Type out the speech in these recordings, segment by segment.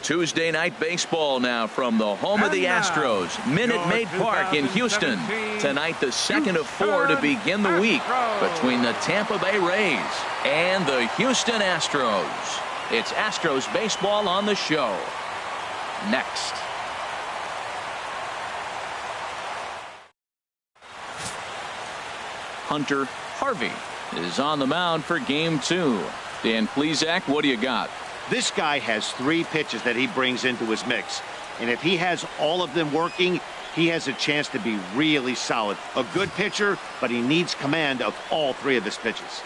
Tuesday night baseball now from the home of the Astros, Minute Maid Park in Houston. Tonight, the second of 4 to begin the week between the Tampa Bay Rays and the Houston Astros. It's Astros baseball on the show. Next. Hunter Harvey is on the mound for game 2. Dan Plesac, what do you got? This guy has 3 pitches that he brings into his mix. And if he has all of them working, he has a chance to be really solid. A good pitcher, but he needs command of all 3 of his pitches.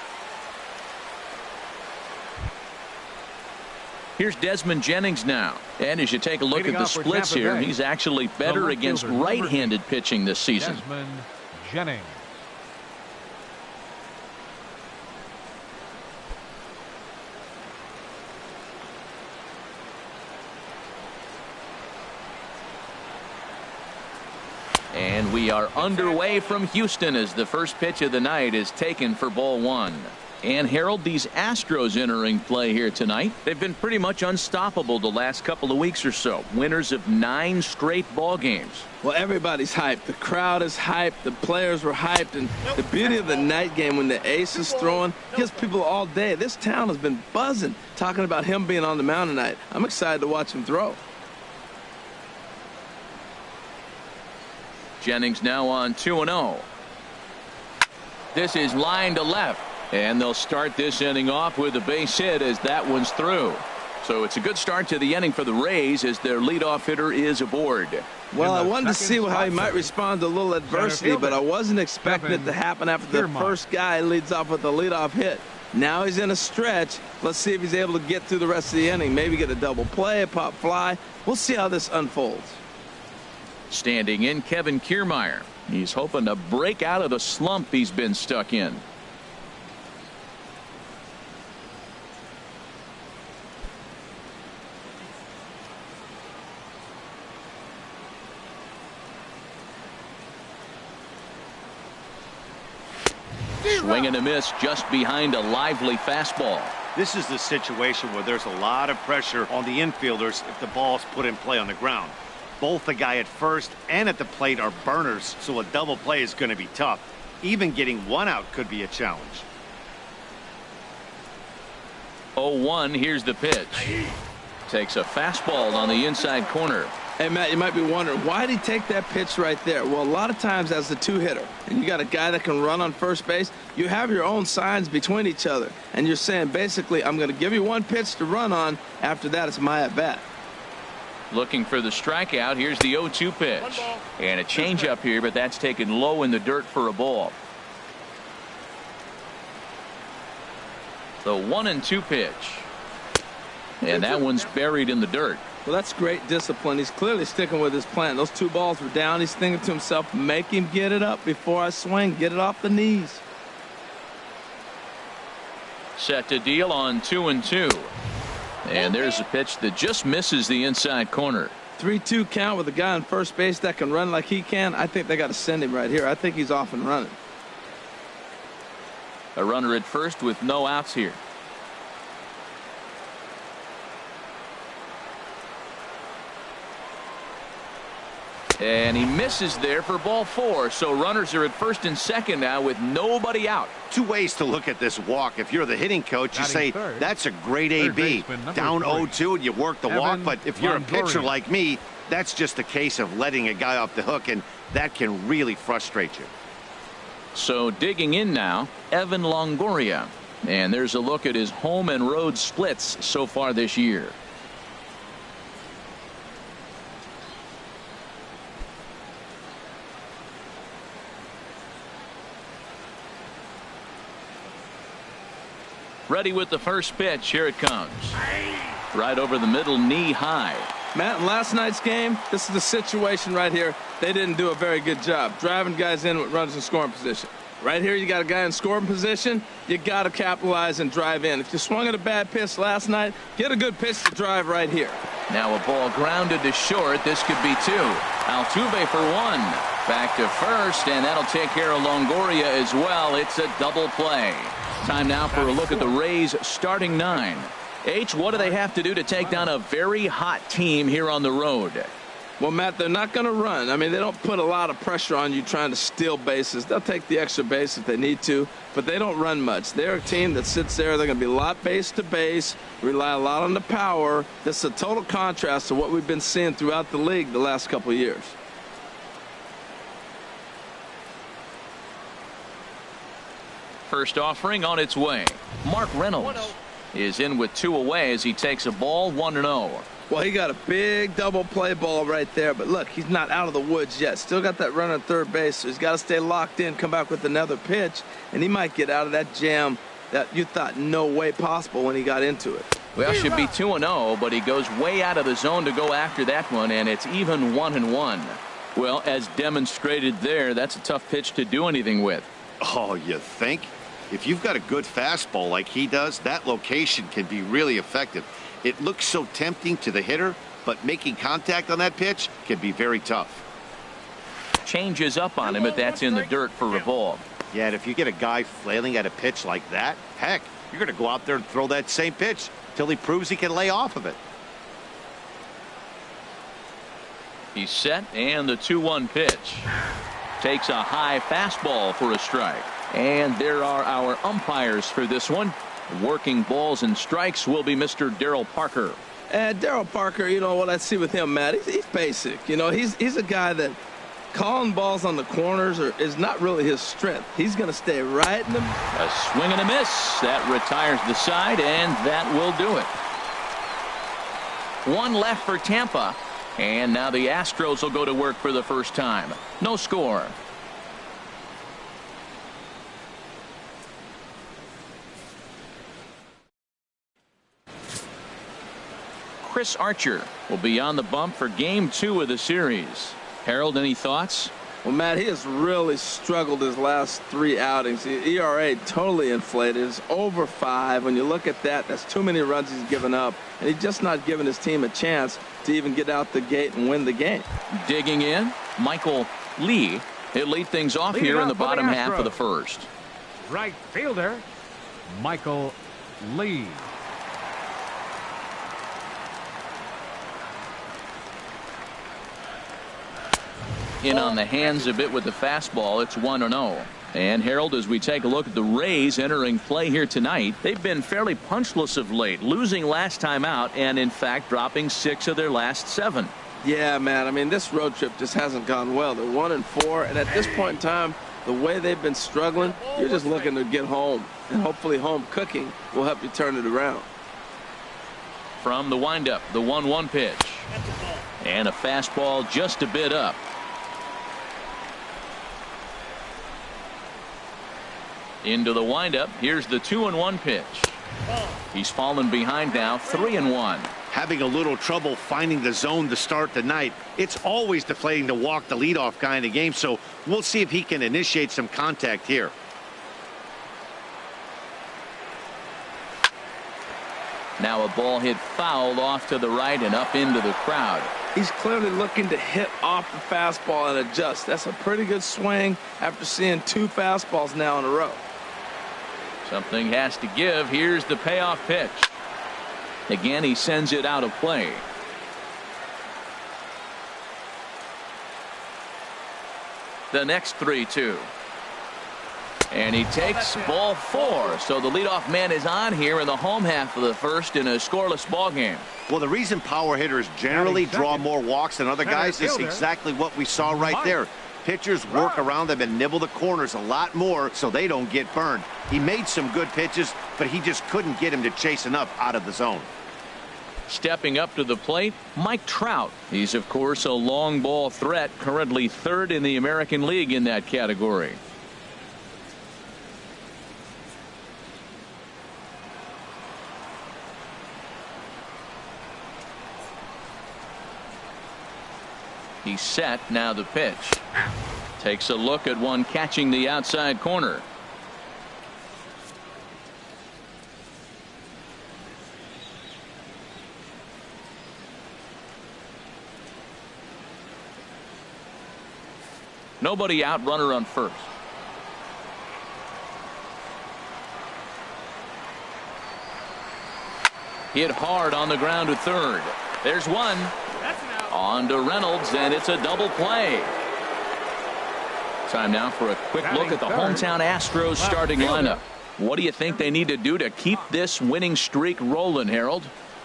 Here's Desmond Jennings now. And as you take a look at the splits here, he's actually better against right-handed pitching this season. Desmond Jennings. And we are underway from Houston as the first pitch of the night is taken for ball 1. And Harold, these Astros entering play here tonight. They've been pretty much unstoppable the last couple of weeks or so. Winners of 9 straight ball games. Well, everybody's hyped. The crowd is hyped. The players were hyped. And the beauty of the night game when the ace is throwing gives people all day. This town has been buzzing talking about him being on the mound tonight. I'm excited to watch him throw. Jennings now on 2-0. This is line to left. And they'll start this inning off with a base hit as that one's through. So it's a good start to the inning for the Rays as their leadoff hitter is aboard. Well, I wanted to see how he might respond to a little adversity, but I wasn't expecting it to happen after the first guy leads off with a leadoff hit. Now he's in a stretch. Let's see if he's able to get through the rest of the inning. Maybe get a double play, a pop fly. We'll see how this unfolds. Standing in, Kevin Kiermaier. He's hoping to break out of the slump he's been stuck in. Swing and a miss just behind a lively fastball. This is the situation where there's a lot of pressure on the infielders if the ball's put in play on the ground. Both the guy at first and at the plate are burners, so a double play is going to be tough. Even getting 1 out could be a challenge. 0-1, here's the pitch. Takes a fastball on the inside corner. Hey, Matt, you might be wondering, why did he take that pitch right there? Well, a lot of times as the 2-hitter, and you got a guy that can run on first base, you have your own signs between each other. And you're saying, basically, I'm going to give you 1 pitch to run on. After that, it's my at-bat. Looking for the strikeout. Here's the 0-2 pitch. And a changeup here, but that's taken low in the dirt for a ball. The 1-2 pitch. And that one's buried in the dirt. Well, that's great discipline. He's clearly sticking with his plan. Those 2 balls were down. He's thinking to himself, make him get it up before I swing. Get it off the knees. Set to deal on 2-2. And there's a pitch that just misses the inside corner. 3-2 count with a guy on first base that can run like he can. I think they got to send him right here. I think he's off and running. A runner at first with no outs here. And he misses there for ball 4. So runners are at first and second now with nobody out. 2 ways to look at this walk. If you're the hitting coach, you say that's a great AB. Down 0-2 and you work the walk. But if you're a pitcher like me, that's just a case of letting a guy off the hook, and that can really frustrate you. So digging in now, Evan Longoria. And there's a look at his home and road splits so far this year. Ready with the first pitch. Here it comes. Right over the middle, knee high. Matt, in last night's game, this is the situation right here. They didn't do a very good job driving guys in with runners in scoring position. Right here, you got a guy in scoring position. You got to capitalize and drive in. If you swung at a bad pitch last night, get a good pitch to drive right here. Now a ball grounded to short. This could be 2. Altuve for 1. Back to first, and that'll take care of Longoria as well. It's a double play. Time now for a look at the Rays starting 9. H, what do they have to do to take down a very hot team here on the road? Well, Matt, they're not going to run. I mean, they don't put a lot of pressure on you trying to steal bases. They'll take the extra base if they need to, but they don't run much. They're a team that sits there. They're going to be a lot base to base, rely a lot on the power. This is a total contrast to what we've been seeing throughout the league the last couple of years. First offering on its way. Mark Reynolds is in with 2 away as he takes a ball 1-0. Well, he got a big double play ball right there, but look, he's not out of the woods yet. Still got that run on third base, so he's got to stay locked in, come back with another pitch, and he might get out of that jam that you thought no way possible when he got into it. Well, should be 2-0, but he goes way out of the zone to go after that one, and it's even 1-1. Well, as demonstrated there, that's a tough pitch to do anything with. Oh, you think? If you've got a good fastball like he does, that location can be really effective. It looks so tempting to the hitter, but making contact on that pitch can be very tough. Changes up on him, but that's in the dirt for a ball. Yeah, and if you get a guy flailing at a pitch like that, heck, you're going to go out there and throw that same pitch till he proves he can lay off of it. He's set, and the 2-1 pitch. Takes a high fastball for a strike. And there are our umpires for this one. Working balls and strikes will be Mr. Darryl Parker. And Darryl Parker, you know what I see with him, Matt, he's basic. You know, he's a guy that calling balls on the corners is not really his strength. He's going to stay right in the... A swing and a miss. That retires the side, and that will do it. 1 left for Tampa. And now the Astros will go to work for the first time. No score. Chris Archer will be on the bump for game 2 of the series. Harold, any thoughts? Well, Matt, he has really struggled his last 3 outings. The ERA totally inflated. It's over 5. When you look at that, that's too many runs he's given up. And he's just not giving his team a chance to even get out the gate and win the game. Digging in, Michael Lee. He'll lead things off here in the bottom half of the first. Right fielder, Michael Lee. In on the hands a bit with the fastball. It's 1-0. And Harold, as we take a look at the Rays entering play here tonight, they've been fairly punchless of late, losing last time out and in fact dropping 6 of their last 7. Yeah, man, I mean, this road trip just hasn't gone well. They're 1-4, and at this point in time, the way they've been struggling, you're just looking to get home, and hopefully home cooking will help you turn it around. From the windup, the 1-1 pitch, and a fastball just a bit up. Into the windup. Here's the 2-1 pitch. He's fallen behind now, 3-1. Having a little trouble finding the zone to start the night. It's always deflating to walk the leadoff guy in the game, so we'll see if he can initiate some contact here. Now a ball hit foul off to the right and up into the crowd. He's clearly looking to hit off the fastball and adjust. That's a pretty good swing after seeing 2 fastballs now in a row. Something has to give. Here's the payoff pitch. Again, he sends it out of play. The next 3-2. And he takes ball 4. So the leadoff man is on here in the home half of the first in a scoreless ball game. Well, the reason power hitters generally draw more walks than other guys is exactly what we saw right there. Pitchers work around them and nibble the corners a lot more so they don't get burned. He made some good pitches, but he just couldn't get him to chase enough out of the zone. Stepping up to the plate, Mike Trout. He's, of course, a long ball threat, currently 3rd in the American League in that category. He's set. Now the pitch. Takes a look at one catching the outside corner. Nobody out, runner on first. Hit hard on the ground to third. There's one. On to Reynolds, and it's a double play. Time now for a quick look at the hometown Astros starting lineup. What do you think they need to do to keep this winning streak rolling, Harold?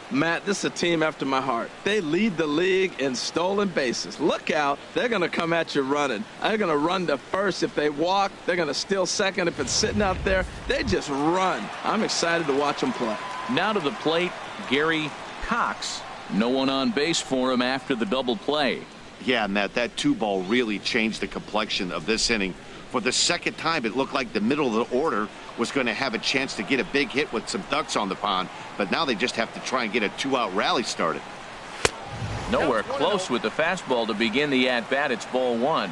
Matt, this is a team after my heart. They lead the league in stolen bases. Look out. They're going to come at you running. They're going to run to first if they walk. They're going to steal second if it's sitting out there. They just run. I'm excited to watch them play. Now to the plate, Gary Cox. No one on base for him after the double play. Yeah, Matt, that 2-ball really changed the complexion of this inning. For the second time, it looked like the middle of the order was going to have a chance to get a big hit with some ducks on the pond, but now they just have to try and get a 2-out rally started. Nowhere close with the fastball to begin the at-bat. It's ball 1.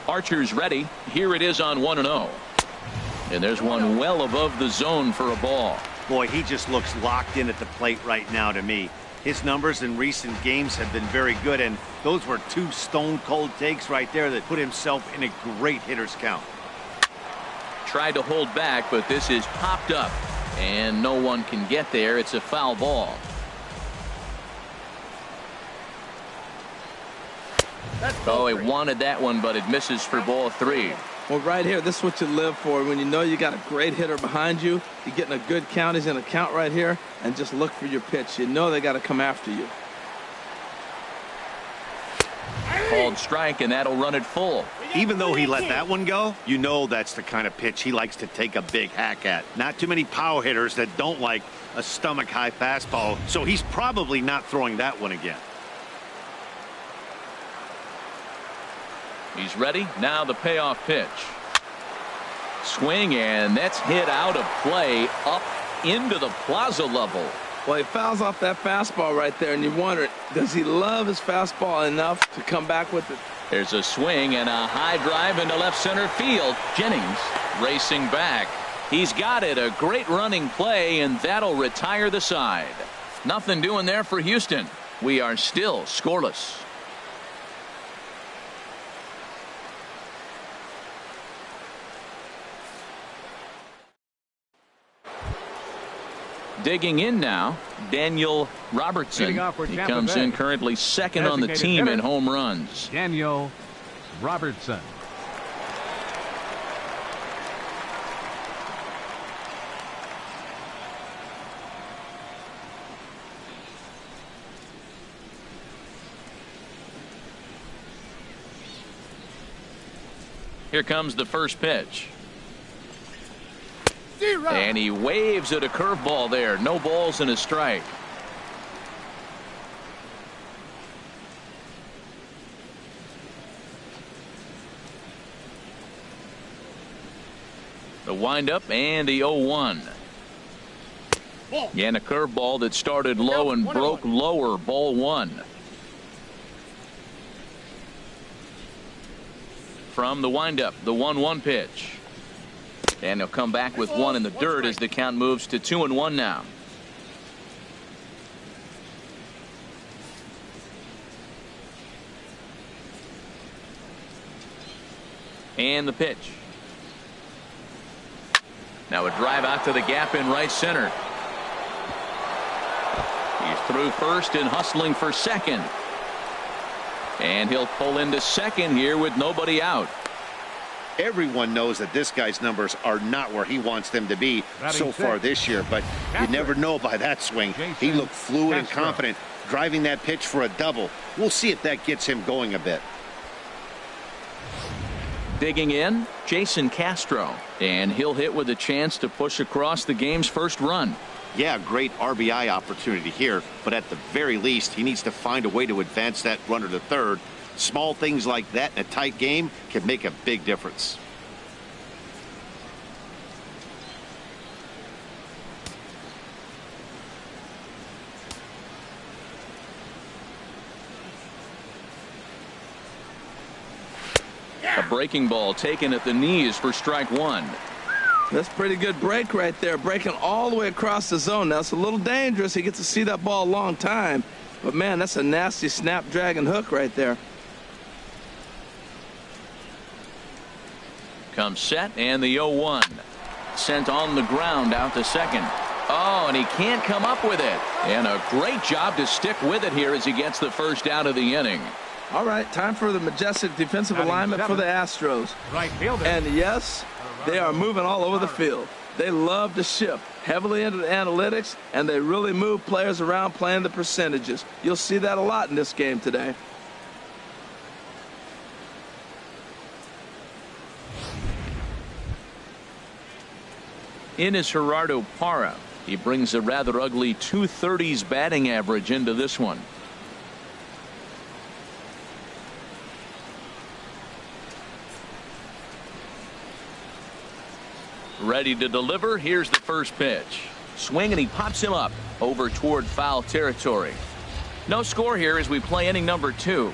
Archer's ready. Here it is on 1-0. And there's one well above the zone for a ball. Boy, he just looks locked in at the plate right now to me. His numbers in recent games have been very good, and those were 2 stone-cold takes right there that put himself in a great hitter's count. Tried to hold back, but this is popped up, and no one can get there. It's a foul ball. Oh, he wanted that one, but it misses for ball 3. Well, right here, this is what you live for. When you know you got a great hitter behind you, you're getting a good count. He's in a count right here, and just look for your pitch. You know they got to come after you. Called strike, and that'll run it full. Even though he let that one go, you know that's the kind of pitch he likes to take a big hack at. Not too many power hitters that don't like a stomach-high fastball, so he's probably not throwing that one again. He's ready. Now the payoff pitch. Swing, and that's hit out of play up into the plaza level. Well, he fouls off that fastball right there, and you wonder, does he love his fastball enough to come back with it? There's a swing and a high drive into left center field. Jennings racing back. He's got it. A great running play, and that'll retire the side. Nothing doing there for Houston. We are still scoreless. Digging in now, Daniel Robertson. He comes in currently second on the team in home runs. Daniel Robertson. Here comes the first pitch. And he waves at a curveball there. No balls and a strike. The windup and the 0-1. And a curveball that started low and broke lower. Ball 1. From the windup, the 1-1 pitch. And he'll come back with one in the dirt as the count moves to 2-1 now. And the pitch. Now a drive out to the gap in right center. He's through first and hustling for second. And he'll pull into second here with nobody out. Everyone knows that this guy's numbers are not where he wants them to be so far this year, but you never know by that swing. He looked fluid and confident, driving that pitch for a double. We'll see if that gets him going a bit. Digging in, Jason Castro, and he'll hit with a chance to push across the game's first run. Yeah, great RBI opportunity here, but at the very least, he needs to find a way to advance that runner to third. Small things like that in a tight game can make a big difference. A breaking ball taken at the knees for strike 1. That's pretty good break right there, breaking all the way across the zone. Now it's a little dangerous. He gets to see that ball a long time, but man, that's a nasty snapdragon hook right there. Comes set, and the 0-1. sent on the ground out to second. Oh, and he can't come up with it. And a great job to stick with it here as he gets the first out of the inning. All right, time for the majestic defensive alignment for the Astros. Right fielder. And yes, they are moving all over the field. They love to shift heavily into the analytics, and they really move players around playing the percentages. You'll see that a lot in this game today. In is Gerardo Parra. He brings a rather ugly 230s batting average into this one. Ready to deliver. Here's the first pitch. Swing, and he pops him up over toward foul territory. No score here as we play inning number 2.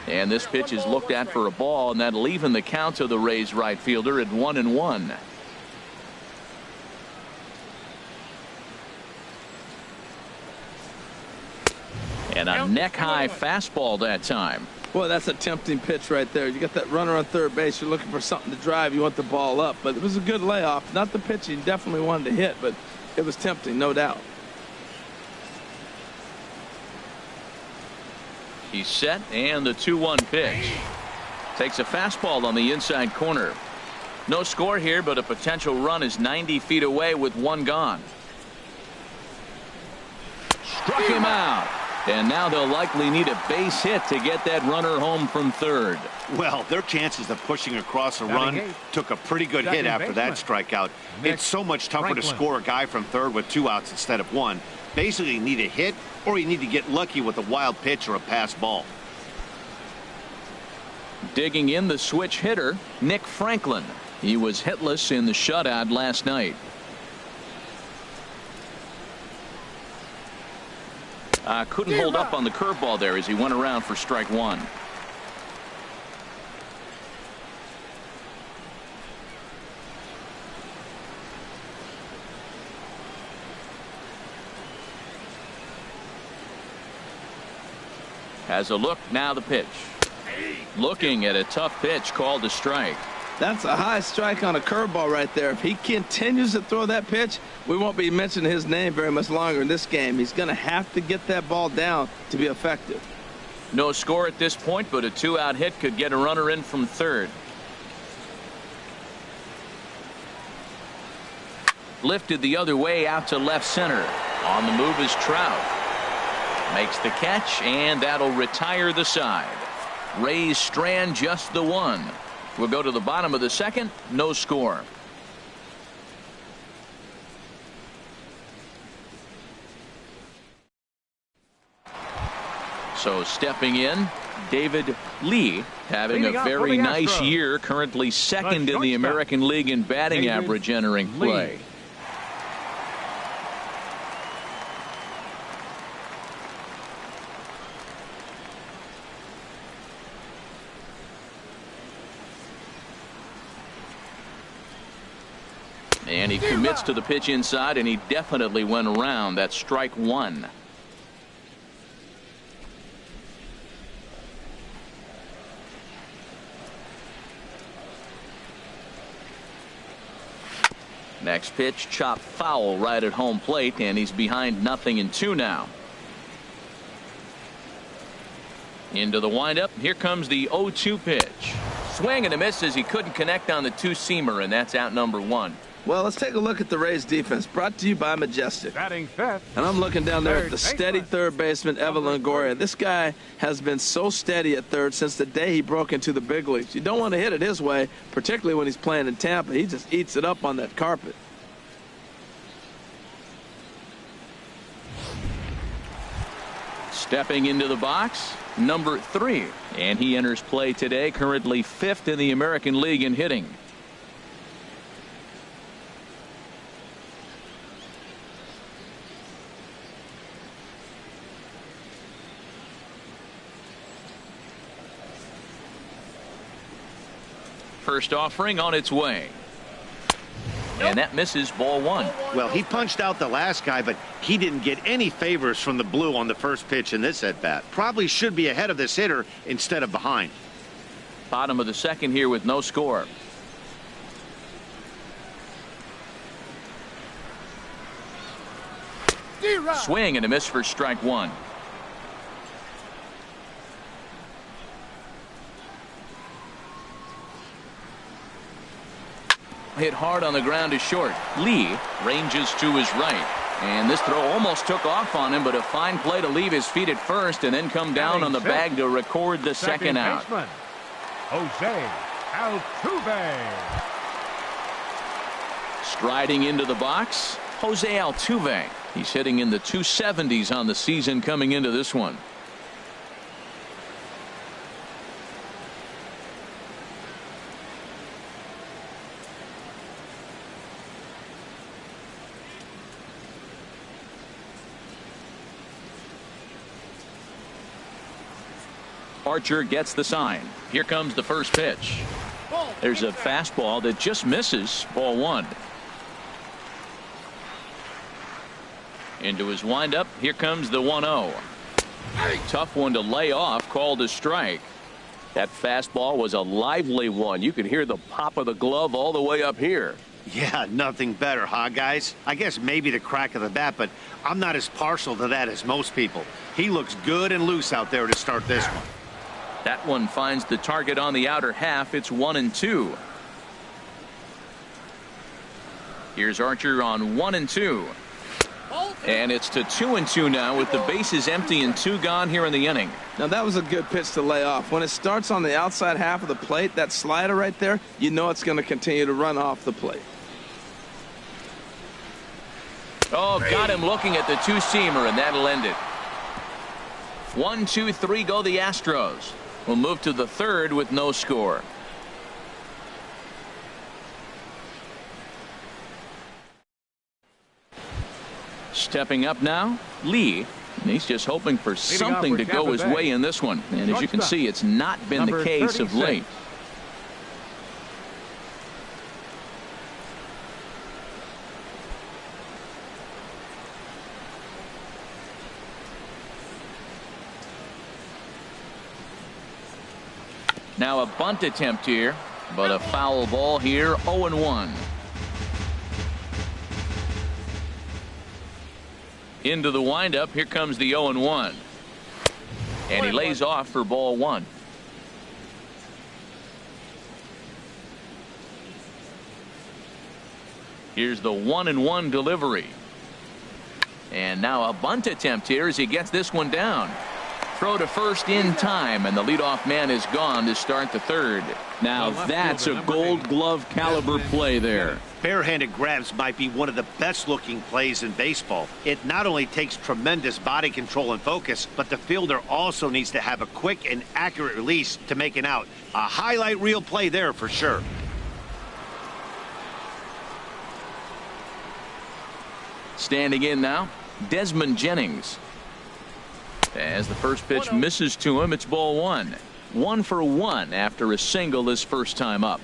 And this pitch is looked at for a ball, and that'll even the count to the Rays right fielder at 1-1. And a neck-high fastball that time. Boy, that's a tempting pitch right there. You got that runner on third base. You're looking for something to drive. You want the ball up. But it was a good layoff. Not the pitch he definitely wanted to hit, but it was tempting, no doubt. He's set, and the 2-1 pitch. Takes a fastball on the inside corner. No score here, but a potential run is 90 feet away with one gone. Struck him out. And now they'll likely need a base hit to get that runner home from third. Well, their chances of pushing across a run took a pretty good hit after that strikeout. It's so much tougher to score a guy from third with 2 outs instead of 1. Basically, you need a hit, or you need to get lucky with a wild pitch or a pass ball. Digging in the switch hitter, Nick Franklin. He was hitless in the shutout last night. Couldn't hold up on the curveball there as he went around for strike 1. Has a look, now the pitch. Looking at a tough pitch called a strike. That's a high strike on a curveball right there. If he continues to throw that pitch, we won't be mentioning his name very much longer in this game. He's going to have to get that ball down to be effective. No score at this point, but a 2-out hit could get a runner in from third. Lifted the other way out to left center. On the move is Trout. Makes the catch, and that'll retire the side. Rays strand just the 1. We'll go to the bottom of the second. No score. So stepping in, David Lee, having a very nice year, currently second in the American League in batting average entering play. And he commits to the pitch inside, and he definitely went around. That's strike 1. Next pitch, chopped foul right at home plate, and he's behind 0-2 now. Into the windup. Here comes the 0-2 pitch. Swing and a miss as he couldn't connect on the 2-seamer, and that's out number 1. Well, let's take a look at the Rays defense, brought to you by Majestic. Batting fifth. And I'm looking down there at the steady third baseman, Evan Longoria. This guy has been so steady at third since the day he broke into the big leagues. You don't want to hit it his way, particularly when he's playing in Tampa. He just eats it up on that carpet. Stepping into the box, number 3. And he enters play today, currently 5th in the American League in hitting. First offering on its way. And that misses, ball 1. Well, he punched out the last guy, but he didn't get any favors from the blue on the first pitch in this at-bat. Probably should be ahead of this hitter instead of behind. Bottom of the second here with no score. Swing and a miss for strike one. Hit hard on the ground is short. Lee ranges to his right. And this throw almost took off on him, but a fine play to leave his feet at first and then come down on the bag to record the second out. Jose Altuve. Striding into the box, Jose Altuve. He's hitting in the 270s on the season coming into this one. Archer gets the sign. Here comes the first pitch. There's a fastball that just misses. Ball one. Into his windup. Here comes the 1-0. Tough one to lay off. Called a strike. That fastball was a lively one. You could hear the pop of the glove all the way up here. Yeah, nothing better, huh, guys? I guess maybe the crack of the bat, but I'm not as partial to that as most people. He looks good and loose out there to start this one. That one finds the target on the outer half. It's 1-2. Here's Archer on 1-2. And it's to 2-2 now with the bases empty and 2 gone here in the inning. Now that was a good pitch to lay off. When it starts on the outside half of the plate, that slider right there, you know it's going to continue to run off the plate. Oh, got him looking at the two-seamer, and that'll end it. 1, 2, 3 go the Astros. We'll move to the third with no score. Stepping up now, Lee. And he's just hoping for something to go his way in this one. And as you can see, it's not been the case of late. Now a bunt attempt here, but a foul ball here. 0-1. Into the windup. Here comes the 0-1. And he lays off for ball one. Here's the 1-1 delivery. And now a bunt attempt here as he gets this one down. Throw to first in time, and the leadoff man is gone to start the third. Now that's a Gold Glove caliber play there. Barehanded grabs might be one of the best looking plays in baseball. It not only takes tremendous body control and focus, but the fielder also needs to have a quick and accurate release to make an out. A highlight reel play there for sure. Standing in now, Desmond Jennings. As the first pitch misses to him, it's ball one. 1 for 1 after a single his first time up.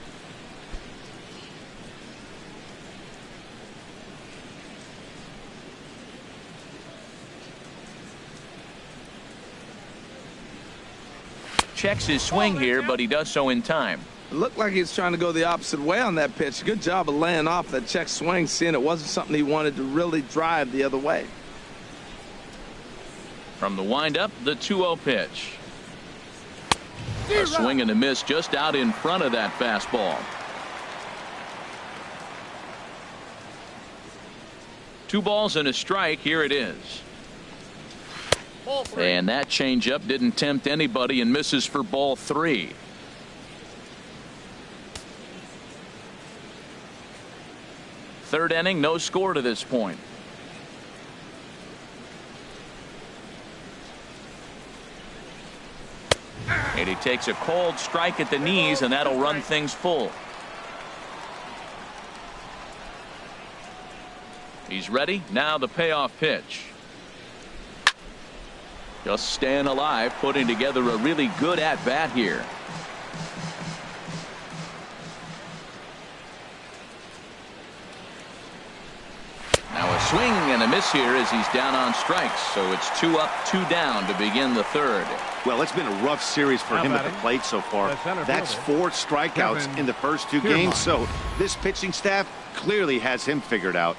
Checks his swing here, but he does so in time. It looked like he was trying to go the opposite way on that pitch. Good job of laying off that check swing, seeing it wasn't something he wanted to really drive the other way. From the windup, the 2-0 pitch. A swing and a miss just out in front of that fastball. 2 balls and a strike. Here it is. And that changeup didn't tempt anybody and misses for ball 3. Third inning, no score to this point. And he takes a cold strike at the knees, and that'll run things full. He's ready. Now the payoff pitch. Just staying alive, putting together a really good at-bat here. Now a swing and a miss here as he's down on strikes. So it's 2 up, 2 down to begin the third. Well, it's been a rough series for him at the plate so far. That's 4 strikeouts in the first 2 games. So this pitching staff clearly has him figured out.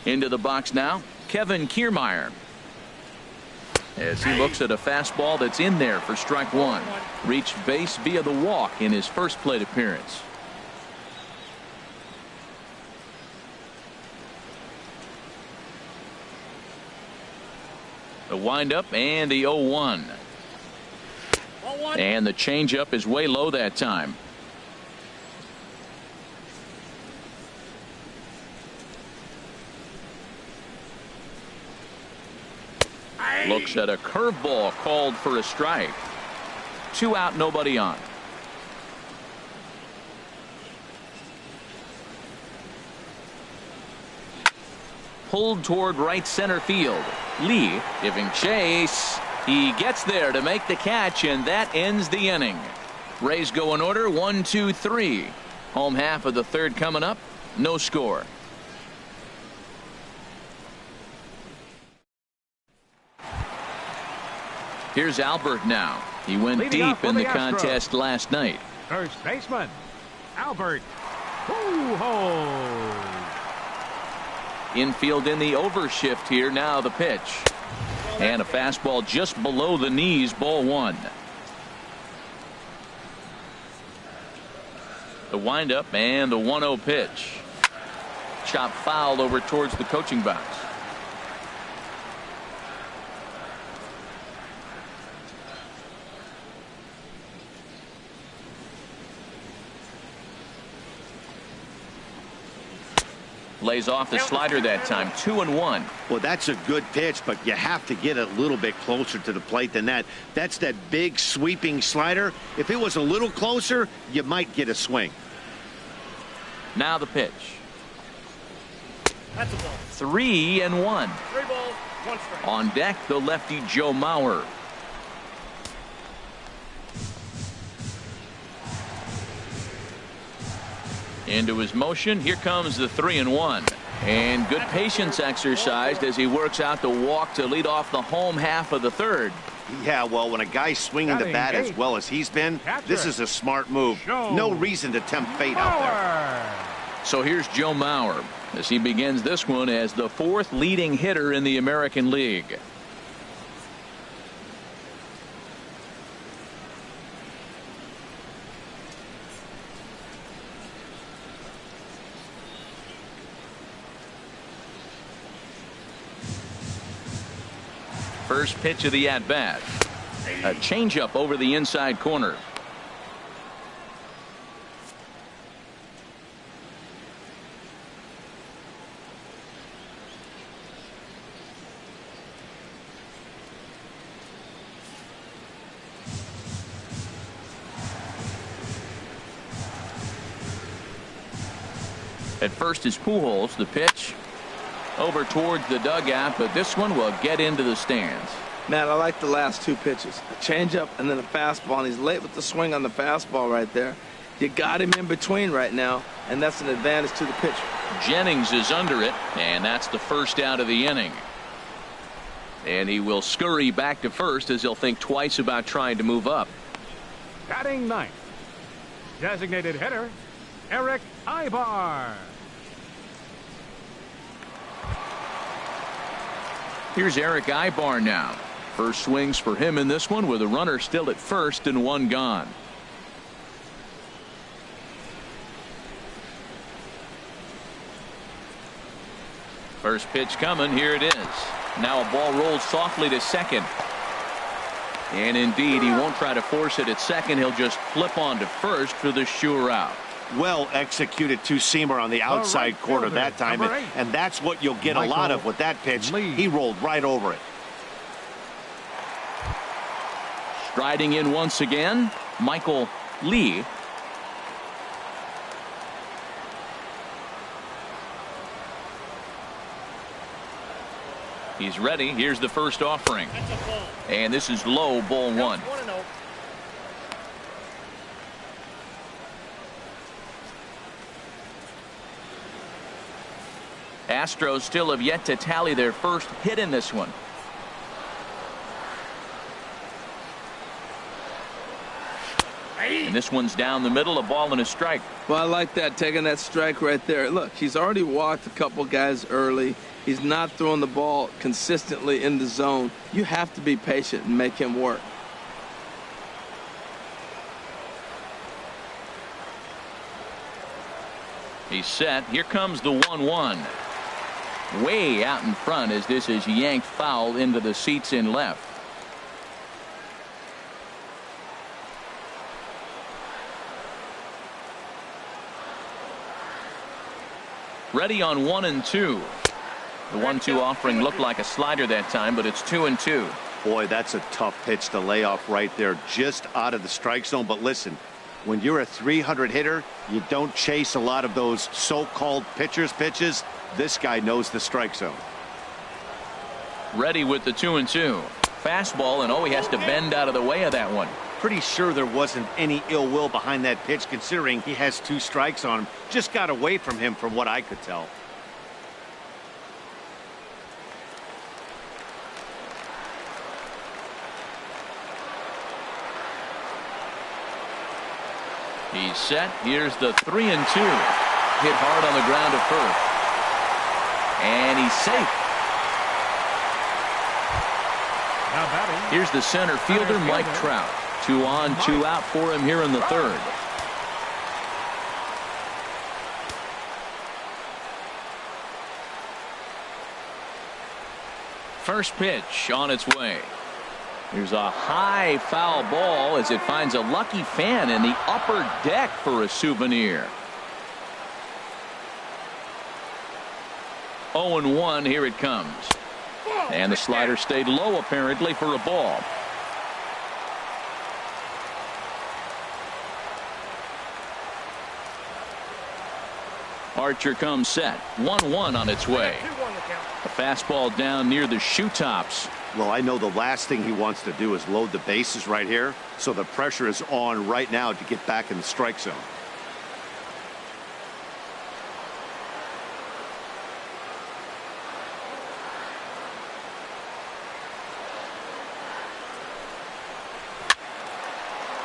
Into the box now, Kevin Kiermaier. As he looks at a fastball that's in there for strike 1. Reached base via the walk in his first plate appearance. The windup and the 0-1. And the changeup is way low that time. Looks at a curveball called for a strike. 2 out, nobody on. Pulled toward right center field. Lee giving chase. He gets there to make the catch, and that ends the inning. Rays go in order 1, 2, 3. Home half of the third coming up. No score. Here's Albert now. He went deep in the contest last night. First baseman, Albert Pujols. Infield in the overshift here. Now the pitch. And a fastball just below the knees. Ball 1. The windup and the 1-0 pitch. Chop foul over towards the coaching box. Lays off the slider that time. 2-1. Well, that's a good pitch, but you have to get a little bit closer to the plate than that. That's that big sweeping slider. If it was a little closer, you might get a swing. Now the pitch. That's a ball. 3-1. 3 balls, 1 strike. On deck, the lefty Joe Mauer. Into his motion. Here comes the 3-1. And good patience exercised as he works out the walk to lead off the home half of the third. Yeah, well, when a guy's swinging the bat as well as he's been, this is a smart move. No reason to tempt fate out there. So here's Joe Mauer as he begins this one as the 4th leading hitter in the American League. First pitch of the at-bat. A changeup over the inside corner. At first is Pujols. The pitch over towards the dugout, but this one will get into the stands. Matt, I like the last 2 pitches. A changeup and then a fastball, and he's late with the swing on the fastball right there. You got him in between right now, and that's an advantage to the pitcher. Jennings is under it, and that's the first out of the inning. And he will scurry back to first as he'll think twice about trying to move up. Batting 9th, designated hitter, Eric Ibar. Here's Eric Ibar now. First swings for him in this one with a runner still at first and 1 gone. First pitch coming. Here it is. Now a ball rolls softly to second. And indeed, he won't try to force it at second. He'll just flip on to first for the sure out. Well executed 2-seamer on the outside corner that time, and that's what you'll get a lot of with that pitch. He rolled right over it. Striding in once again, Michael Lee. He's ready. Here's the first offering. And this is low, ball 1. Astros still have yet to tally their first hit in this one. And this one's down the middle, a ball and a strike. Well, I like that, taking that strike right there. Look, he's already walked a couple guys early. He's not throwing the ball consistently in the zone. You have to be patient and make him work. He's set. Here comes the 1-1. Way out in front as this is yanked foul into the seats in left. Ready on 1-2. The 1-2 offering looked like a slider that time, but it's 2-2. Boy, that's a tough pitch to lay off right there, just out of the strike zone. But listen, when you're a 300 hitter, you don't chase a lot of those so-called pitchers' pitches. This guy knows the strike zone. Ready with the 2-2. Fastball, and he has to bend out of the way of that one. Pretty sure there wasn't any ill will behind that pitch, considering he has 2 strikes on him. Just got away from him from what I could tell. He's set. Here's the 3-2. Hit hard on the ground to first. And he's safe. Now batting. Here's the center fielder, Mike Trout. 2 on, 2 out for him here in the third. First pitch on its way. Here's a high foul ball as it finds a lucky fan in the upper deck for a souvenir. 0-1, here it comes. And the slider stayed low apparently for a ball. Archer comes set. 1-1 on its way. A fastball down near the shoe tops. Well, I know the last thing he wants to do is load the bases right here, so the pressure is on right now to get back in the strike zone.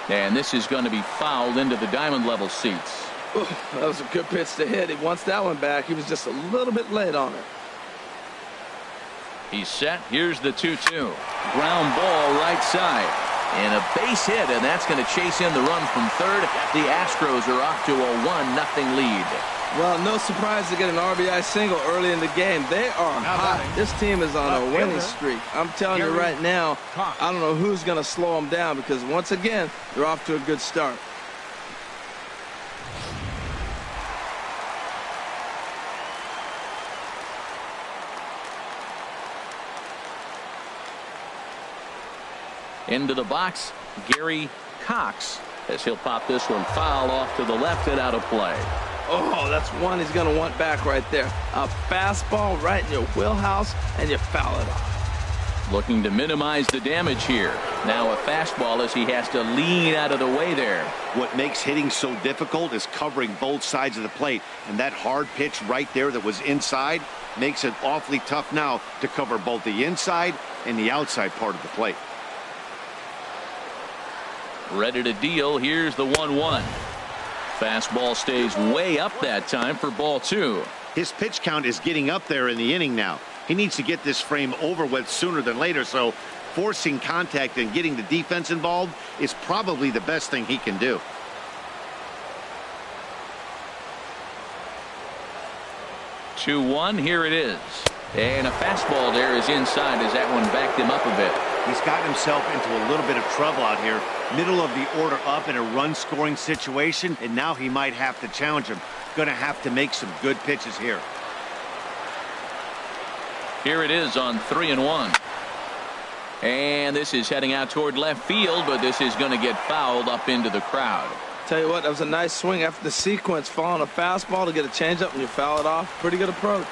And this is going to be fouled into the diamond level seats. Ooh, that was a good pitch to hit. He wants that one back. He was just a little bit late on it. He's set. Here's the 2-2. Ground ball right side. And a base hit, and that's going to chase in the run from third. The Astros are off to a 1-0 lead. Well, no surprise to get an RBI single early in the game. They are hot. This team is on a winning streak. I'm telling you right now, I don't know who's going to slow them down because, once again, they're off to a good start. Into the box, Gary Cox, as he'll pop this one foul off to the left and out of play. Oh, that's one he's going to want back right there. A fastball right in your wheelhouse, and you foul it off. Looking to minimize the damage here. Now a fastball as he has to lean out of the way there. What makes hitting so difficult is covering both sides of the plate, and that hard pitch right there that was inside makes it awfully tough now to cover both the inside and the outside part of the plate. Ready to deal. Here's the 1-1. Fastball stays way up that time for ball 2. His pitch count is getting up there in the inning now. He needs to get this frame over with sooner than later, so forcing contact and getting the defense involved is probably the best thing he can do. Here it is. And a fastball there is inside as that one backed him up a bit. He's gotten himself into a little bit of trouble out here. Middle of the order up in a run-scoring situation, and now he might have to challenge him. Going to have to make some good pitches here. Here it is on 3-1. And this is heading out toward left field, but this is going to get fouled up into the crowd. Tell you what, that was a nice swing after the sequence. Following a fastball to get a changeup and you foul it off. Pretty good approach.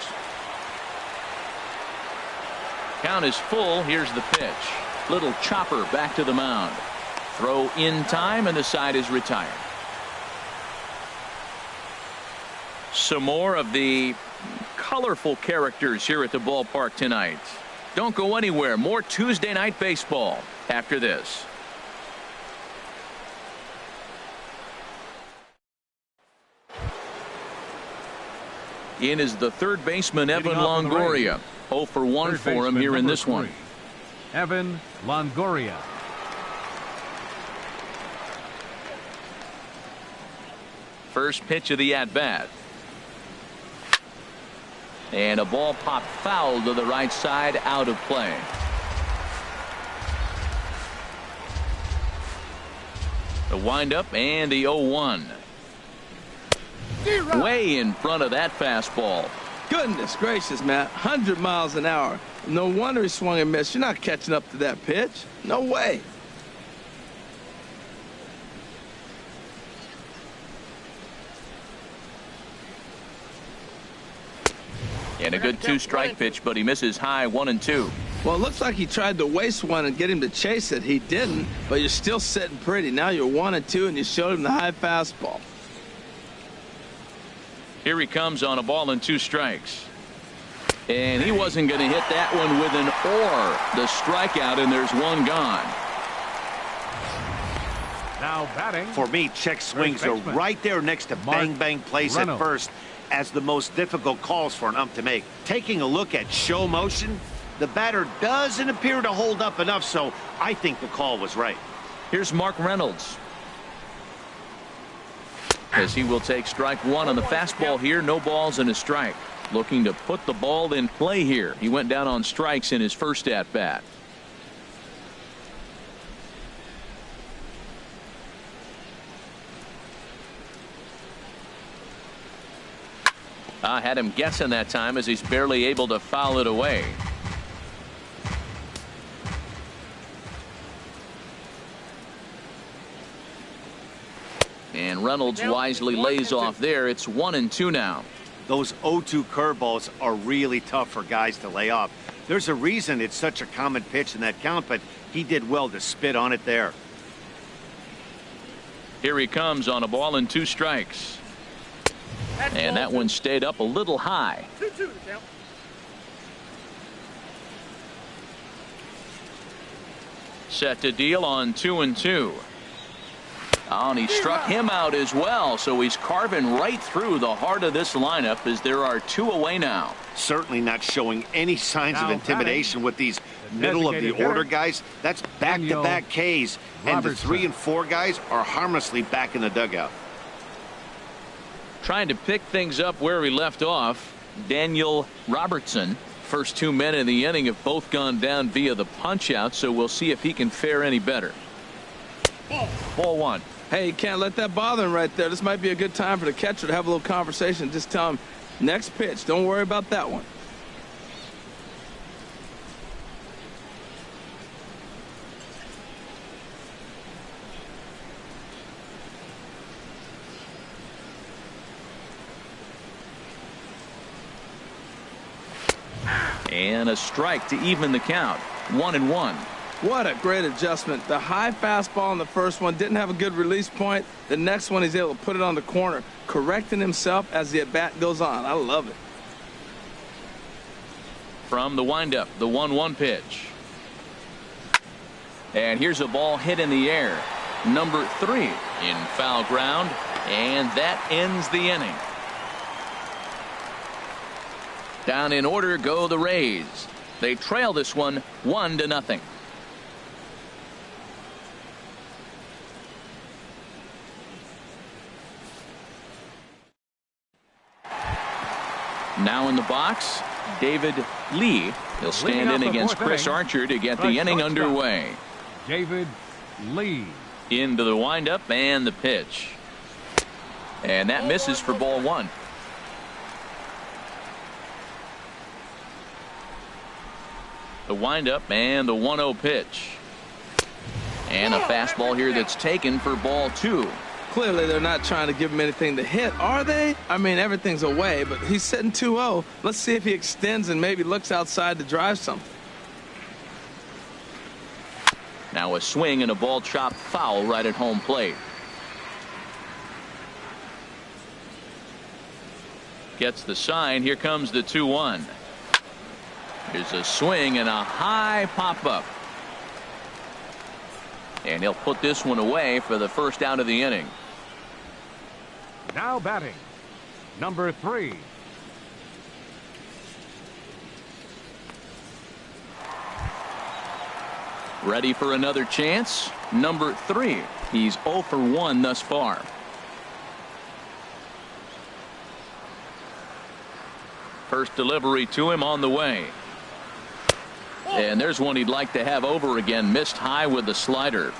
Count is full. Here's the pitch. Little chopper back to the mound. Throw in time, and the side is retired. Some more of the colorful characters here at the ballpark tonight. Don't go anywhere. More Tuesday Night Baseball after this. In is the third baseman, Evan Longoria. 0 for 1 for him here in this one. Evan Longoria. First pitch of the at-bat. And a ball popped foul to the right side, out of play. The windup and the 0-1. Way in front of that fastball. Goodness gracious, Matt. 100 miles an hour. No wonder he swung and missed. You're not catching up to that pitch. No way. And a good 2-strike pitch, but he misses high 1-2. Well, it looks like he tried to waste one and get him to chase it. He didn't, but you're still sitting pretty. Now you're 1-2, and you showed him the high fastball. Here he comes on a ball and 2 strikes. And he wasn't going to hit that one with an the strikeout, and there's one gone. Now batting. For me, check swings are right there next to bang plays at first as the most difficult calls for an ump to make. Taking a look at show motion, the batter doesn't appear to hold up enough, so I think the call was right. Here's Mark Reynolds, as he will take strike 1 on the fastball here. No balls and a strike. Looking to put the ball in play here. He went down on strikes in his first at bat. I had him guessing that time, as he's barely able to foul it away. And Reynolds wisely lays off there. It's 1-2 now. Those 0-2 curveballs are really tough for guys to lay off. There's a reason it's such a common pitch in that count, but he did well to spit on it there. Here he comes on a ball and 2 strikes. And that one stayed up a little high. 2-2 count. Set to deal on 2-2. Oh, and he struck him out as well, so he's carving right through the heart of this lineup as there are 2 away now. Certainly not showing any signs of intimidation with these middle of the order guys. That's back-to-back Ks, and the 3 and 4 guys are harmlessly back in the dugout. Trying to pick things up where he left off, Daniel Robertson. First 2 men in the inning have both gone down via the punch-out, so we'll see if he can fare any better. Ball 1. Hey, you can't let that bother him right there. This might be a good time for the catcher to have a little conversation. Just tell him, next pitch. Don't worry about that one. And a strike to even the count. 1-1. What a great adjustment. The high fastball in the first one didn't have a good release point. The next one, he's able to put it on the corner, correcting himself as the at-bat goes on. I love it. From the windup, the 1-1 pitch. And here's a ball hit in the air. Number 3 in foul ground, and that ends the inning. Down in order go the Rays. They trail this one 1-0. Now in the box, David Lee. He'll stand in against Chris Archer to get the inning underway. David Lee. Into the windup and the pitch. And that misses for ball 1. The windup and the 1-0 pitch. And a fastball here that's taken for ball 2. Clearly, they're not trying to give him anything to hit, are they? I mean, everything's away, but he's sitting 2-0. Let's see if he extends and maybe looks outside to drive something. Now a swing and a ball chopped foul right at home plate. Gets the sign. Here comes the 2-1. Here's a swing and a high pop-up. And he'll put this one away for the first out of the inning. Now batting, number 3. Ready for another chance. Number 3. He's 0 for 1 thus far. First delivery to him on the way. And there's one he'd like to have over again. Missed high with the slider.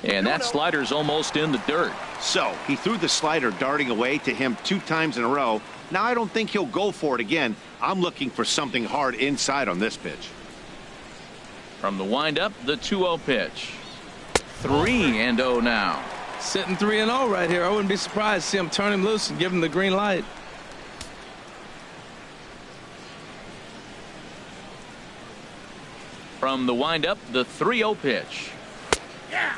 And that slider's almost in the dirt. So he threw the slider darting away to him 2 times in a row. Now I don't think he'll go for it again. I'm looking for something hard inside on this pitch. From the windup, the 2-0 pitch. 3-0 now. Sitting 3-0 right here. I wouldn't be surprised to see him turn him loose and give him the green light. From the windup, the 3-0 pitch.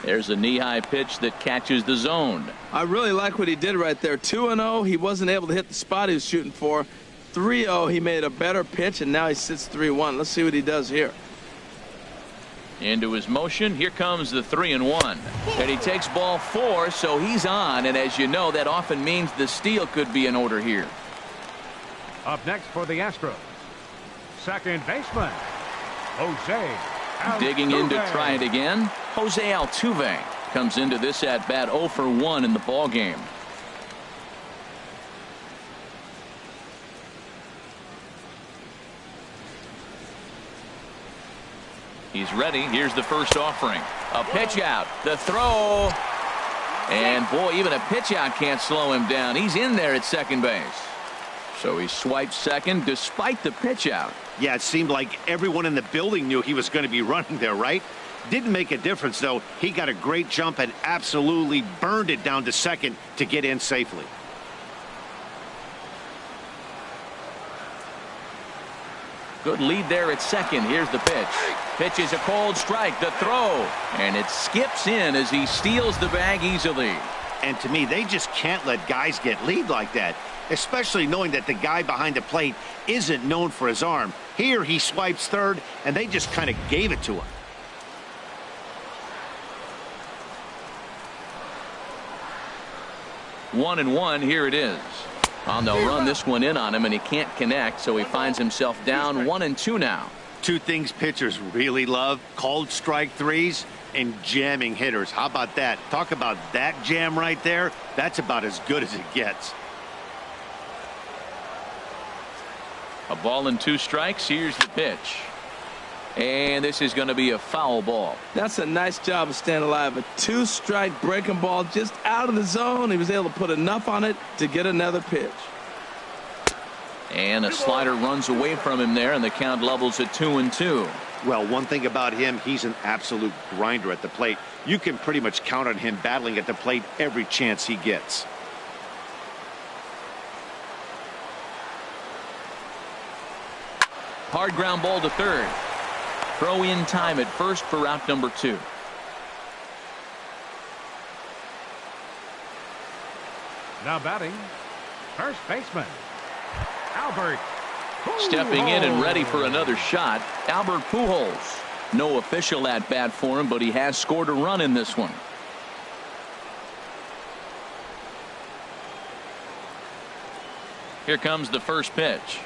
There's a knee-high pitch that catches the zone. I really like what he did right there. 2-0, he wasn't able to hit the spot he was shooting for. 3-0, he made a better pitch, and now he sits 3-1. Let's see what he does here. Into his motion. Here comes the 3-1. And he takes ball 4, so he's on. And as you know, that often means the steal could be in order here. Up next for the Astros, second baseman, Jose Altuve. Digging in to try it again. Jose Altuve comes into this at bat 0 for 1 in the ball game. He's ready. Here's the first offering. A pitch out. The throw. And boy, even a pitch out can't slow him down. He's in there at second base. So he swipes second despite the pitch out. Yeah, it seemed like everyone in the building knew he was going to be running there, right? Didn't make a difference, though. He got a great jump and absolutely burned it down to second to get in safely. Good lead there at second. Here's the pitch. Pitch is a cold strike. The throw. And it skips in as he steals the bag easily. And to me, they just can't let guys get lead like that, especially knowing that the guy behind the plate isn't known for his arm. Here he swipes third, and they just kind of gave it to him. One and one. Here it is. They'll run this one in on him, and he can't connect, so he finds himself down 1-2 now. 2 things pitchers really love: called strike threes and jamming hitters. How about that? Talk about that jam right there. That's about as good as it gets. A ball and 2 strikes. Here's the pitch. And this is going to be a foul ball. That's a nice job of staying alive. A 2-strike breaking ball just out of the zone. He was able to put enough on it to get another pitch. And a slider runs away from him there, and the count levels at 2-2. Well, one thing about him, he's an absolute grinder at the plate. You can pretty much count on him battling at the plate every chance he gets. Hard ground ball to third. Throw in time at first for out number 2. Now batting, first baseman, Albert Pujols. Stepping in and ready for another shot, Albert Pujols. No official at bat for him, but he has scored a run in this one. Here comes the first pitch.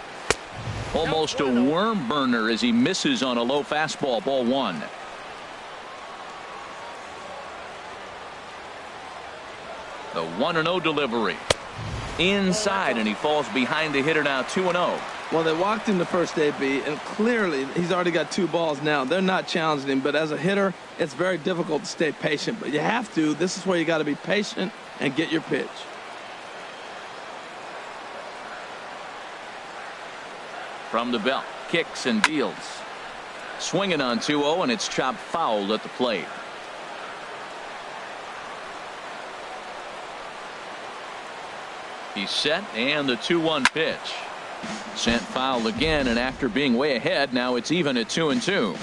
Almost a worm burner as he misses on a low fastball. Ball 1. The 1-0 delivery. Inside, and he falls behind the hitter now. 2-0. Well, they walked him the first AB, and clearly he's already got 2 balls now. They're not challenging him, but as a hitter, it's very difficult to stay patient. But you have to. This is where you got to be patient and get your pitch. From the belt, kicks and deals. Swinging on 2-0, and it's chopped foul at the plate. He's set, and the 2-1 pitch. Sent foul again, and after being way ahead, now it's even at 2-2.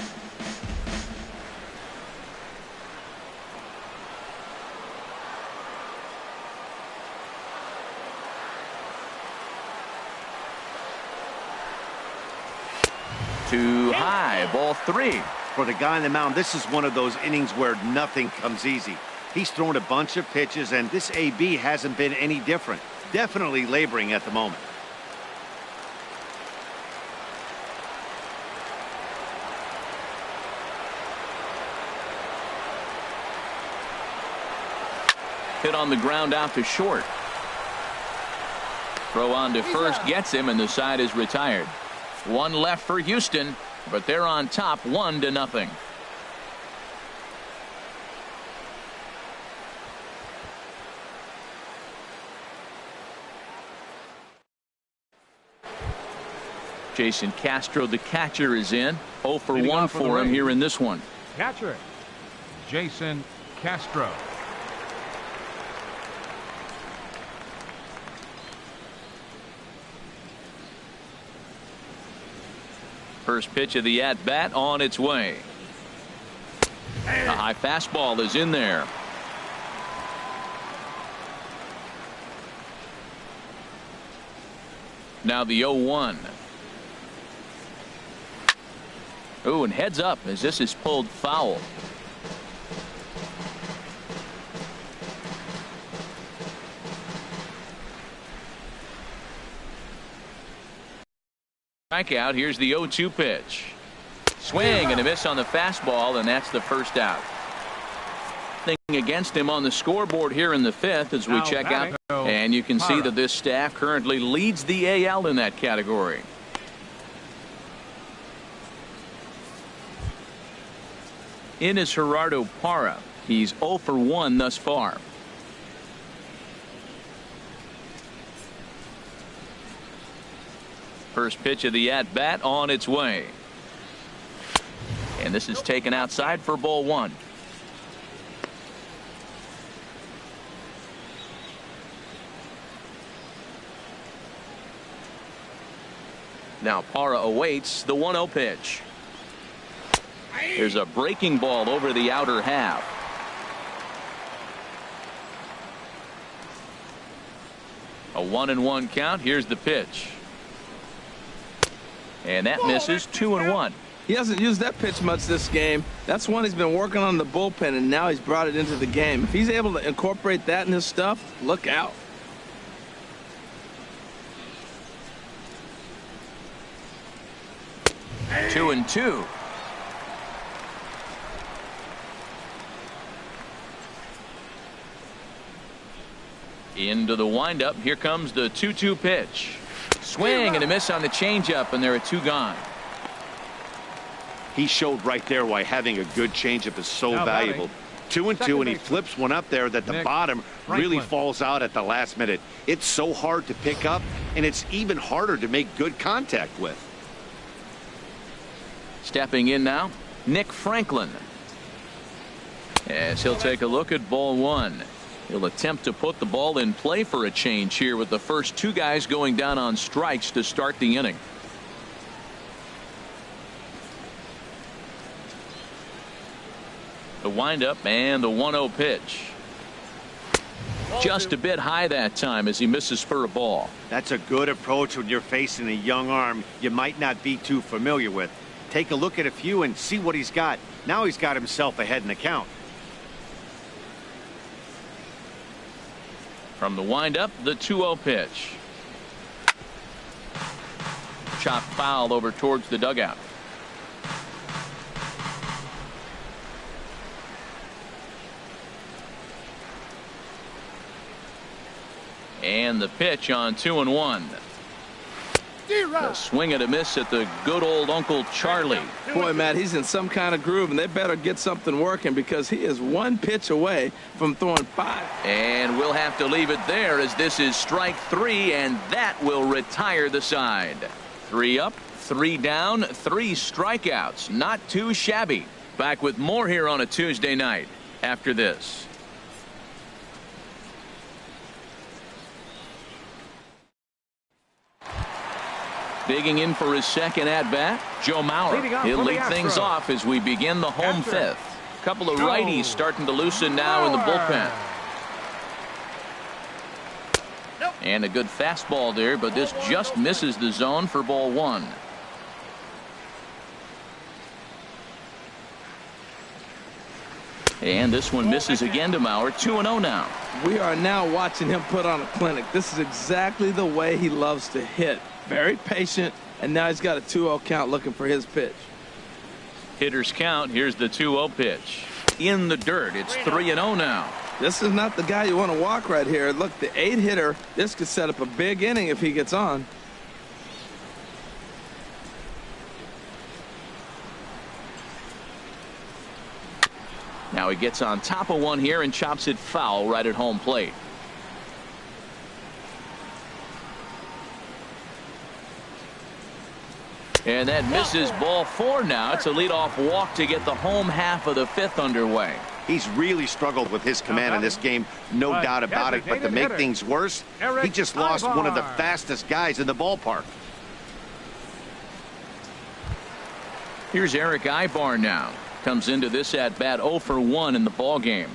ball 3. For the guy on the mound, this is one of those innings where nothing comes easy. He's thrown a bunch of pitches, and this AB hasn't been any different. Definitely laboring at the moment. Hit on the ground out to short. Throw on to first gets him, and the side is retired. One left for Houston, but they're on top 1-0. Jason Castro, the catcher, is in. 0 for 1 for him here in this one. Catcher, Jason Castro. First pitch of the at-bat on its way. A high fastball is in there. Now the 0-1. Ooh, and heads up as this is pulled foul. Strikeout. Here's the 0-2 pitch. Swing and a miss on the fastball, and that's the first out. Thing against him on the scoreboard here in the 5th as we check out, and you can see that this staff currently leads the AL in that category. In is Gerardo Parra. He's 0 for 1 thus far. First pitch of the at-bat on its way. And this is taken outside for ball 1. Now Parra awaits the 1-0 pitch. There's a breaking ball over the outer half. A 1-1 count. Here's the pitch. And that misses. 2-1. He hasn't used that pitch much this game. That's one he's been working on the bullpen, and now he's brought it into the game. If he's able to incorporate that in his stuff, look out. Two and two. Into the windup. Here comes the 2-2 pitch. Swing and a miss on the changeup, and there are 2 gone. He showed right there why having a good changeup is so valuable. 2-2, and he flips one up there that the bottom really falls out at the last minute. It's so hard to pick up, and it's even harder to make good contact with. Stepping in now, Nick Franklin. As he'll take a look at ball 1. He'll attempt to put the ball in play for a change here with the first 2 guys going down on strikes to start the inning. The windup and the 1-0 pitch. Just a bit high that time as he misses for a ball. That's a good approach when you're facing a young arm you might not be too familiar with. Take a look at a few and see what he's got. Now he's got himself ahead in the count. From the windup, the 2-0 pitch. Chopped foul over towards the dugout. And the pitch on 2-1. A swing and a miss at the good old Uncle Charlie. Boy, Matt, he's in some kind of groove, and they better get something working because he is 1 pitch away from throwing 5. And we'll have to leave it there as this is strike 3, and that will retire the side. 3 up, 3 down, 3 strikeouts. Not too shabby. Back with more here on a Tuesday night after this. Digging in for his second at-bat, Joe Mauer. He'll lead things off as we begin the home 5th. A couple of righties starting to loosen now in the bullpen. And a good fastball there, but this just misses the zone for ball 1. And this one misses again to Mauer. 2-0 now. We are now watching him put on a clinic. This is exactly the way he loves to hit. Very patient, and now he's got a 2-0 count looking for his pitch. Hitters count. Here's the 2-0 pitch. In the dirt. It's 3-0 now. This is not the guy you want to walk right here. Look, the 8-hitter, this could set up a big inning if he gets on. Now he gets on top of one here and chops it foul right at home plate. And that misses ball 4 now. It's a leadoff walk to get the home half of the 5th underway. He's really struggled with his command in this game, no doubt about it. But to make things worse, he just lost one of the fastest guys in the ballpark. Here's Eric Ibar now. Comes into this at bat 0 for 1 in the ball game.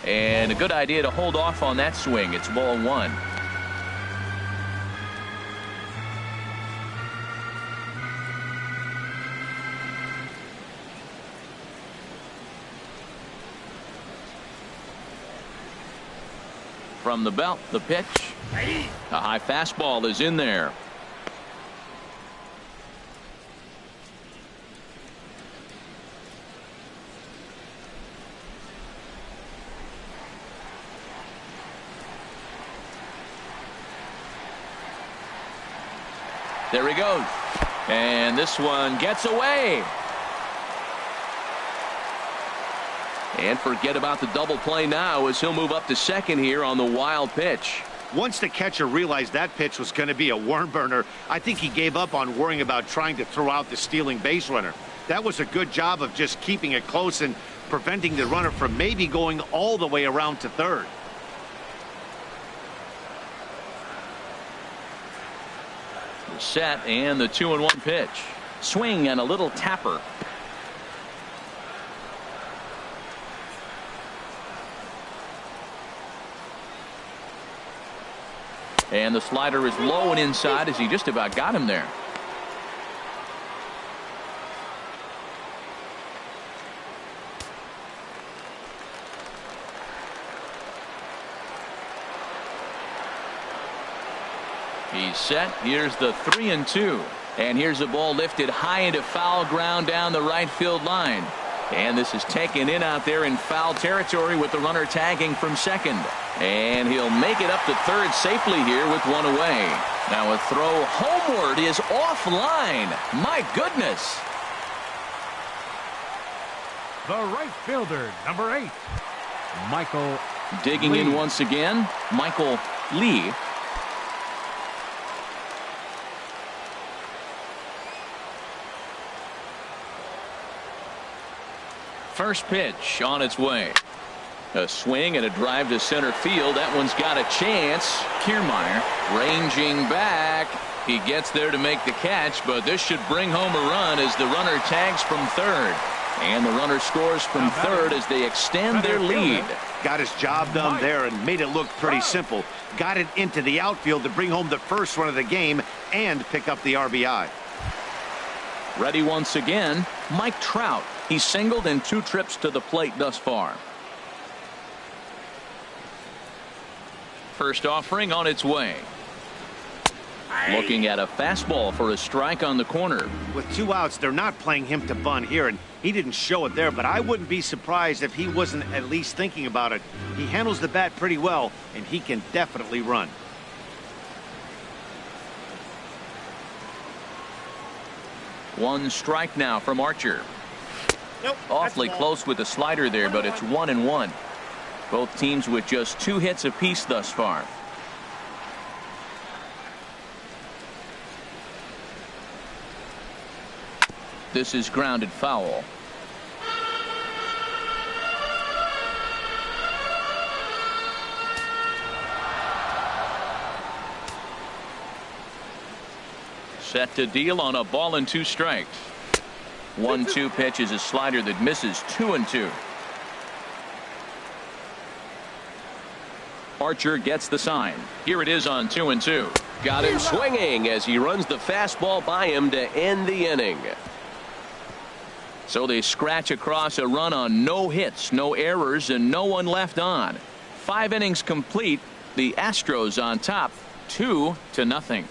And a good idea to hold off on that swing. It's ball 1. From the belt, the pitch. A high fastball is in there. There he goes. And this one gets away. And forget about the double play now as he'll move up to second here on the wild pitch. Once the catcher realized that pitch was going to be a worm burner, I think he gave up on worrying about trying to throw out the stealing base runner. That was a good job of just keeping it close and preventing the runner from maybe going all the way around to third. The set and the 2-1 pitch. Swing and a little tapper. And the slider is low and inside as he just about got him there. He's set. Here's the 3-2. And here's the ball lifted high into foul ground down the right field line. And this is taken in out there in foul territory with the runner tagging from second. And he'll make it up to third safely here with one away. Now a throw homeward is offline. My goodness. The right fielder, number 8, Michael Digging Lee. in once again, Michael Lee. First pitch on its way. A swing and a drive to center field. That one's got a chance. Kiermaier ranging back. He gets there to make the catch, but this should bring home a run as the runner tags from third. And the runner scores from third as they extend their lead. Got his job done there and made it look pretty simple. Got it into the outfield to bring home the first run of the game and pick up the RBI. Ready once again, Mike Trout. He's singled in 2 trips to the plate thus far. First offering on its way. Looking at a fastball for a strike on the corner. With 2 outs, they're not playing him to bunt here, and he didn't show it there, but I wouldn't be surprised if he wasn't at least thinking about it. He handles the bat pretty well, and he can definitely run. One strike now from Archer. Nope, Awfully that's a ball. close with the slider there, but it's 1-1. Both teams with just 2 hits apiece thus far. This is grounded foul. Set to deal on a ball and 2 strikes. 1-2 pitch is a slider that misses. 2-2. Archer gets the sign. Here it is on 2-2. Got him swinging as he runs the fastball by him to end the inning. So they scratch across a run on no hits, no errors, and no one left on. 5 innings complete. The Astros on top, 2-0.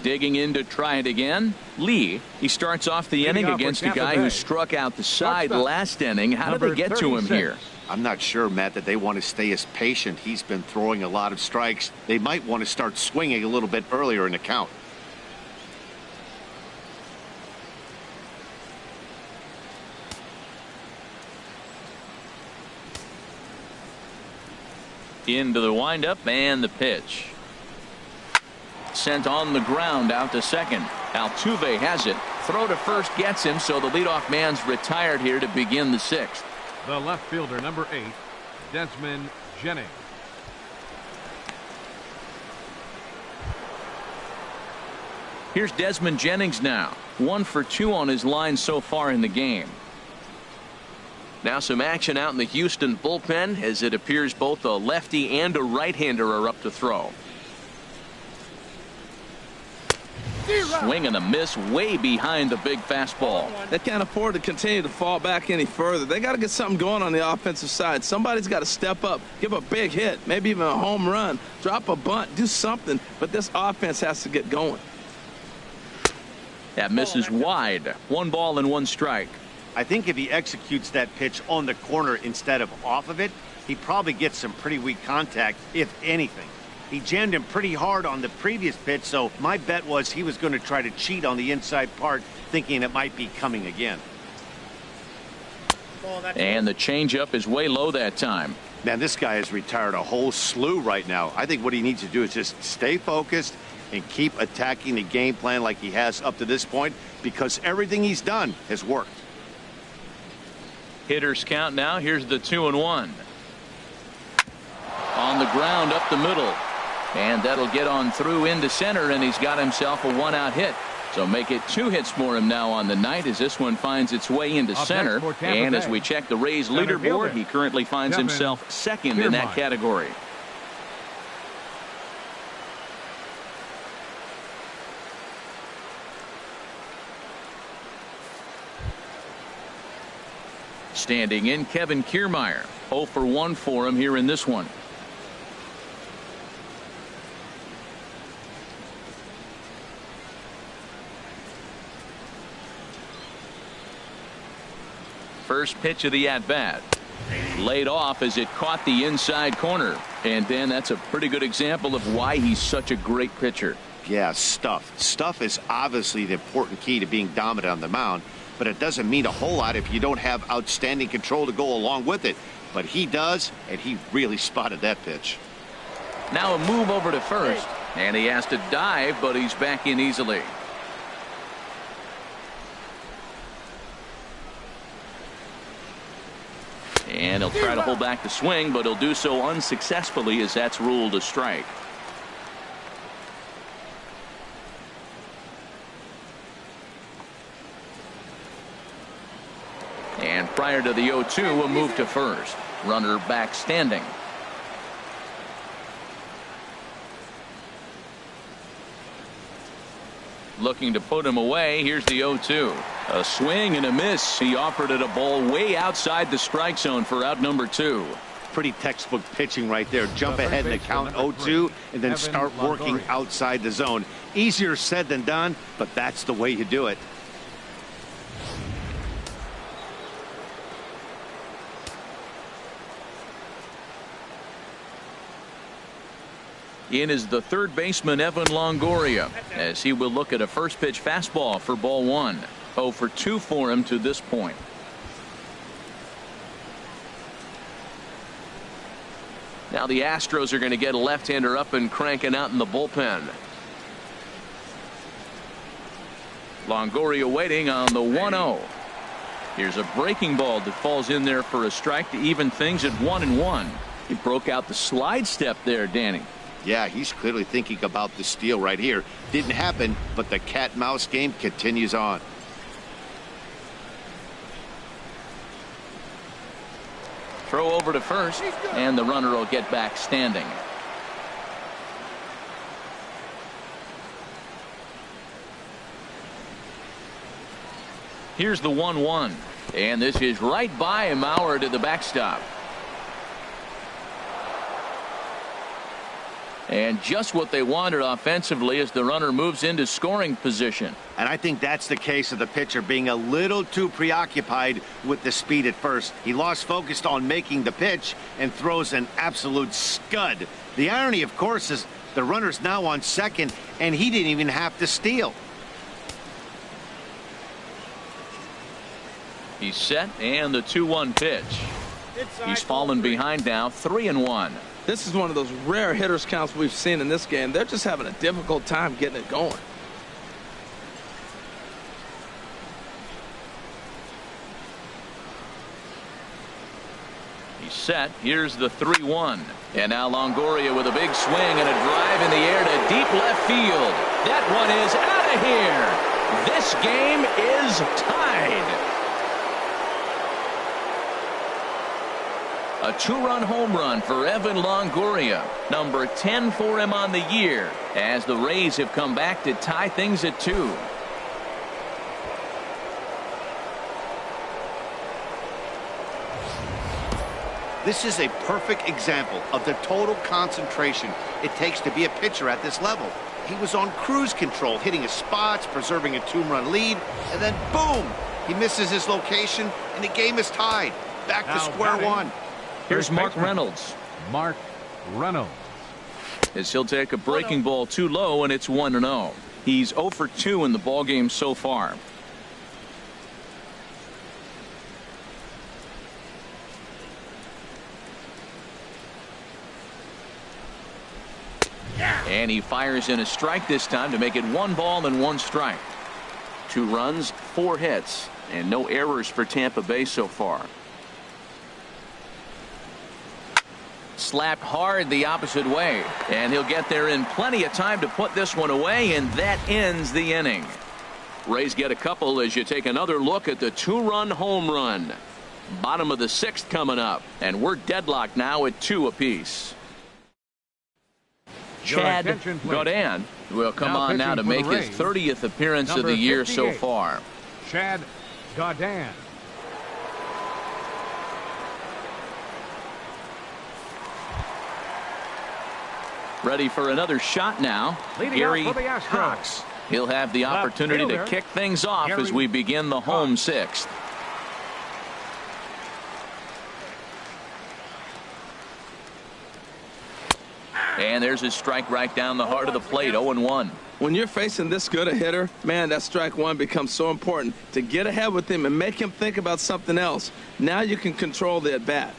Digging in to try it again, Lee. He starts off the inning against a guy who struck out the side last inning. How did they get to him here? I'm not sure, Matt, that they want to stay as patient. He's been throwing a lot of strikes. They might want to start swinging a little bit earlier in the count. Into the windup and the pitch. Sent on the ground out to second. Altuve has it. Throw to first gets him, so the leadoff man's retired here to begin the 6th. The left fielder, number 8, Desmond Jennings. Here's Desmond Jennings now. 1 for 2 on his line so far in the game. Now some action out in the Houston bullpen, as it appears both a lefty and a right-hander are up to throw. Swing and a miss way behind the big fastball. They can't afford to continue to fall back any further. They got to get something going on the offensive side. Somebody's got to step up, give a big hit, maybe even a home run, drop a bunt, do something. But this offense has to get going. That misses wide. 1 ball and 1 strike. I think if he executes that pitch on the corner instead of off of it, he probably gets some pretty weak contact, if anything. He jammed him pretty hard on the previous pitch, so my bet was he was going to try to cheat on the inside part, thinking it might be coming again. And the changeup is way low that time. Man, this guy has retired a whole slew right now. I think what he needs to do is just stay focused and keep attacking the game plan like he has up to this point, because everything he's done has worked. Hitters count now. Here's the 2-1. On the ground up the middle. And that'll get on through into center, and he's got himself a 1-out hit. So make it 2 hits for him now on the night, as this one finds its way into center. And as we check the Rays leaderboard, he currently finds himself second in that category. Standing in, Kevin Kiermaier. 0 for 1 for him here in this one. First pitch of the at-bat. Laid off as it caught the inside corner. And Dan, that's a pretty good example of why he's such a great pitcher. Yeah, stuff. Stuff is obviously the important key to being dominant on the mound, but it doesn't mean a whole lot if you don't have outstanding control to go along with it. But he does, and he really spotted that pitch. Now a move over to first, and he has to dive, but he's back in easily. And he'll try to hold back the swing, but he'll do so unsuccessfully, as that's ruled a strike. And prior to the 0-2, a move to first. Runner back standing. Looking to put him away. Here's the 0-2. A swing and a miss. He offered it a ball way outside the strike zone for out number 2. Pretty textbook pitching right there. Jump ahead in the count 0-2 and then start working outside the zone. Easier said than done, but that's the way you do it. In is the third baseman, Evan Longoria, as he will look at a first pitch fastball for ball 1. 0 for 2 for him to this point. Now the Astros are going to get a left-hander up and cranking out in the bullpen. Longoria waiting on the 1-0. Here's a breaking ball that falls in there for a strike to even things at 1-1. He broke out the slide step there, Danny. Yeah, he's clearly thinking about the steal right here. Didn't happen, but the cat-mouse game continues on. Throw over to first, and the runner will get back standing. Here's the 1-1. And this is right by Mauer to the backstop. And just what they wanted offensively as the runner moves into scoring position. And I think that's the case of the pitcher being a little too preoccupied with the speed at first. He lost focus on making the pitch and throws an absolute scud. The irony, of course, is the runner's now on second, and he didn't even have to steal. He's set, and the 2-1 pitch. He's fallen behind now, 3-1. This is one of those rare hitters counts we've seen in this game. They're just having a difficult time getting it going. He's set. Here's the 3-1. And now Longoria with a big swing and a drive in the air to deep left field. That one is out of here. This game is tied. A 2-run home run for Evan Longoria, number 10 for him on the year, as the Rays have come back to tie things at 2. This is a perfect example of the total concentration it takes to be a pitcher at this level. He was on cruise control, hitting his spots, preserving a 2-run lead, and then boom, he misses his location, and the game is tied. Back to square one. Here's Mark Reynolds. Mark Reynolds. As he'll take a breaking ball too low, and it's 1-0. He's 0 for 2 in the ballgame so far. And he fires in a strike this time to make it 1 ball and 1 strike. 2 runs, 4 hits, and no errors for Tampa Bay so far. Slapped hard the opposite way, and he'll get there in plenty of time to put this one away, and that ends the inning. Rays get a couple as you take another look at the 2-run home run. Bottom of the 6th coming up, and we're deadlocked now at 2 apiece. Chad Gaudin will come on now to make his 30th appearance of the year so far. Chad Gaudin. Ready for another shot now. Gary Cox. He'll have the opportunity to kick things off as we begin the home 6th. And there's his strike right down the heart of the plate, 0-1. When you're facing this good a hitter, man, that strike one becomes so important to get ahead with him and make him think about something else. Now you can control the at-bat.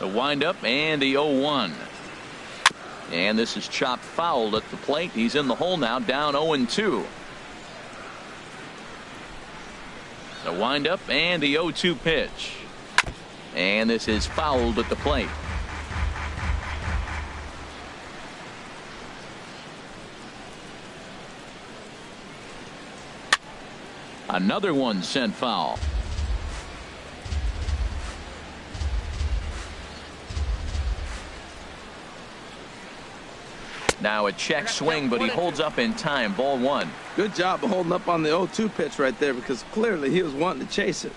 The windup and the 0-1. And this is chopped foul at the plate. He's in the hole now, down 0-2. The windup and the 0-2 pitch. And this is fouled at the plate. Another one sent foul. Now a check swing, but he holds up in time. Ball 1. Good job of holding up on the 0-2 pitch right there, because clearly he was wanting to chase it.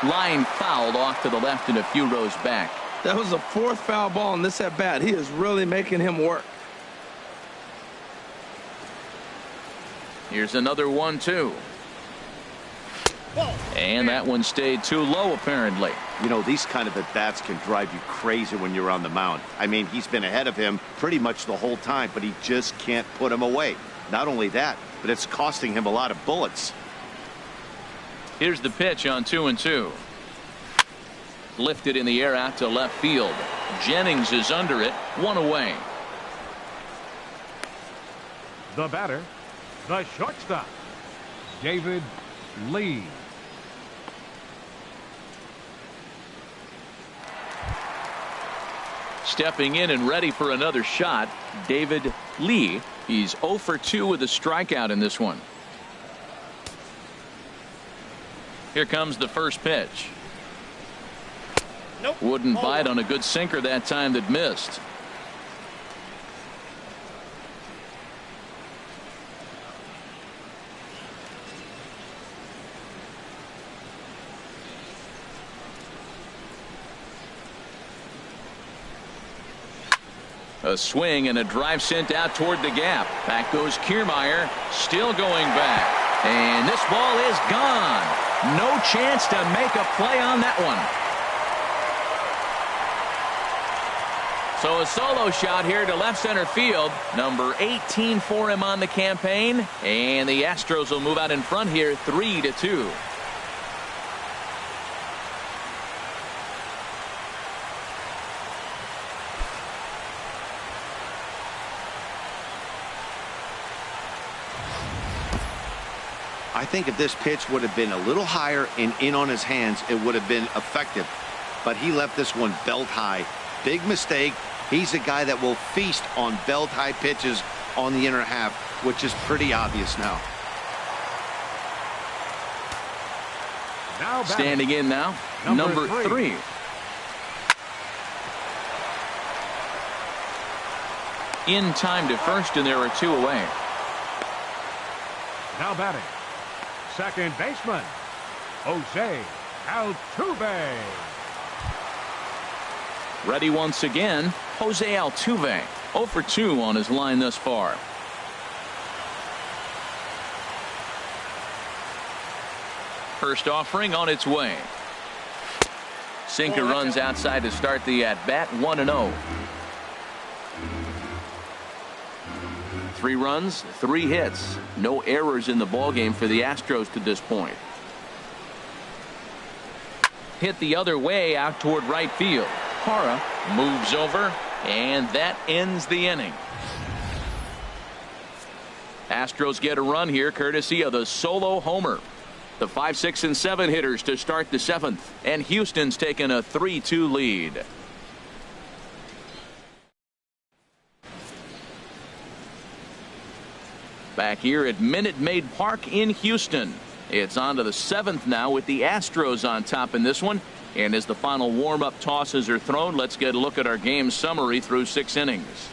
Line fouled off to the left and a few rows back. That was the 4th foul ball in this at bat. He is really making him work. Here's another 1-2. And that one stayed too low, apparently. You know, these kind of at-bats can drive you crazy when you're on the mound. I mean, he's been ahead of him pretty much the whole time, but he just can't put him away. Not only that, but it's costing him a lot of bullets. Here's the pitch on 2-2. Lifted in the air out to left field. Jennings is under it, 1 away. The batter, the shortstop, David Lee. Stepping in and ready for another shot, David Lee. He's 0 for 2 with a strikeout in this one. Here comes the first pitch. Nope. Wouldn't Ball bite one. on a good sinker that time that missed. A swing and a drive sent out toward the gap. Back goes Kiermaier, still going back. And this ball is gone. No chance to make a play on that one. So a solo shot here to left center field. Number 18 for him on the campaign. And the Astros will move out in front here 3-2. I think if this pitch would have been a little higher and in on his hands, it would have been effective. But he left this one belt high. Big mistake. He's a guy that will feast on belt high pitches on the inner half, which is pretty obvious now. Standing in now, number 3. In time to first, and there are 2 away. Now batting, second baseman, Jose Altuve. Ready once again, Jose Altuve. 0 for 2 on his line thus far. First offering on its way. Sinker runs outside to start the at-bat, 1-0. 3 runs, 3 hits. No errors in the ballgame for the Astros to this point. Hit the other way out toward right field. Hara moves over, and that ends the inning. Astros get a run here courtesy of the solo homer. The 5, 6, and 7 hitters to start the 7th, and Houston's taken a 3-2 lead. Back here at Minute Maid Park in Houston. It's on to the 7th now with the Astros on top in this one. And as the final warm-up tosses are thrown, let's get a look at our game summary through 6 innings.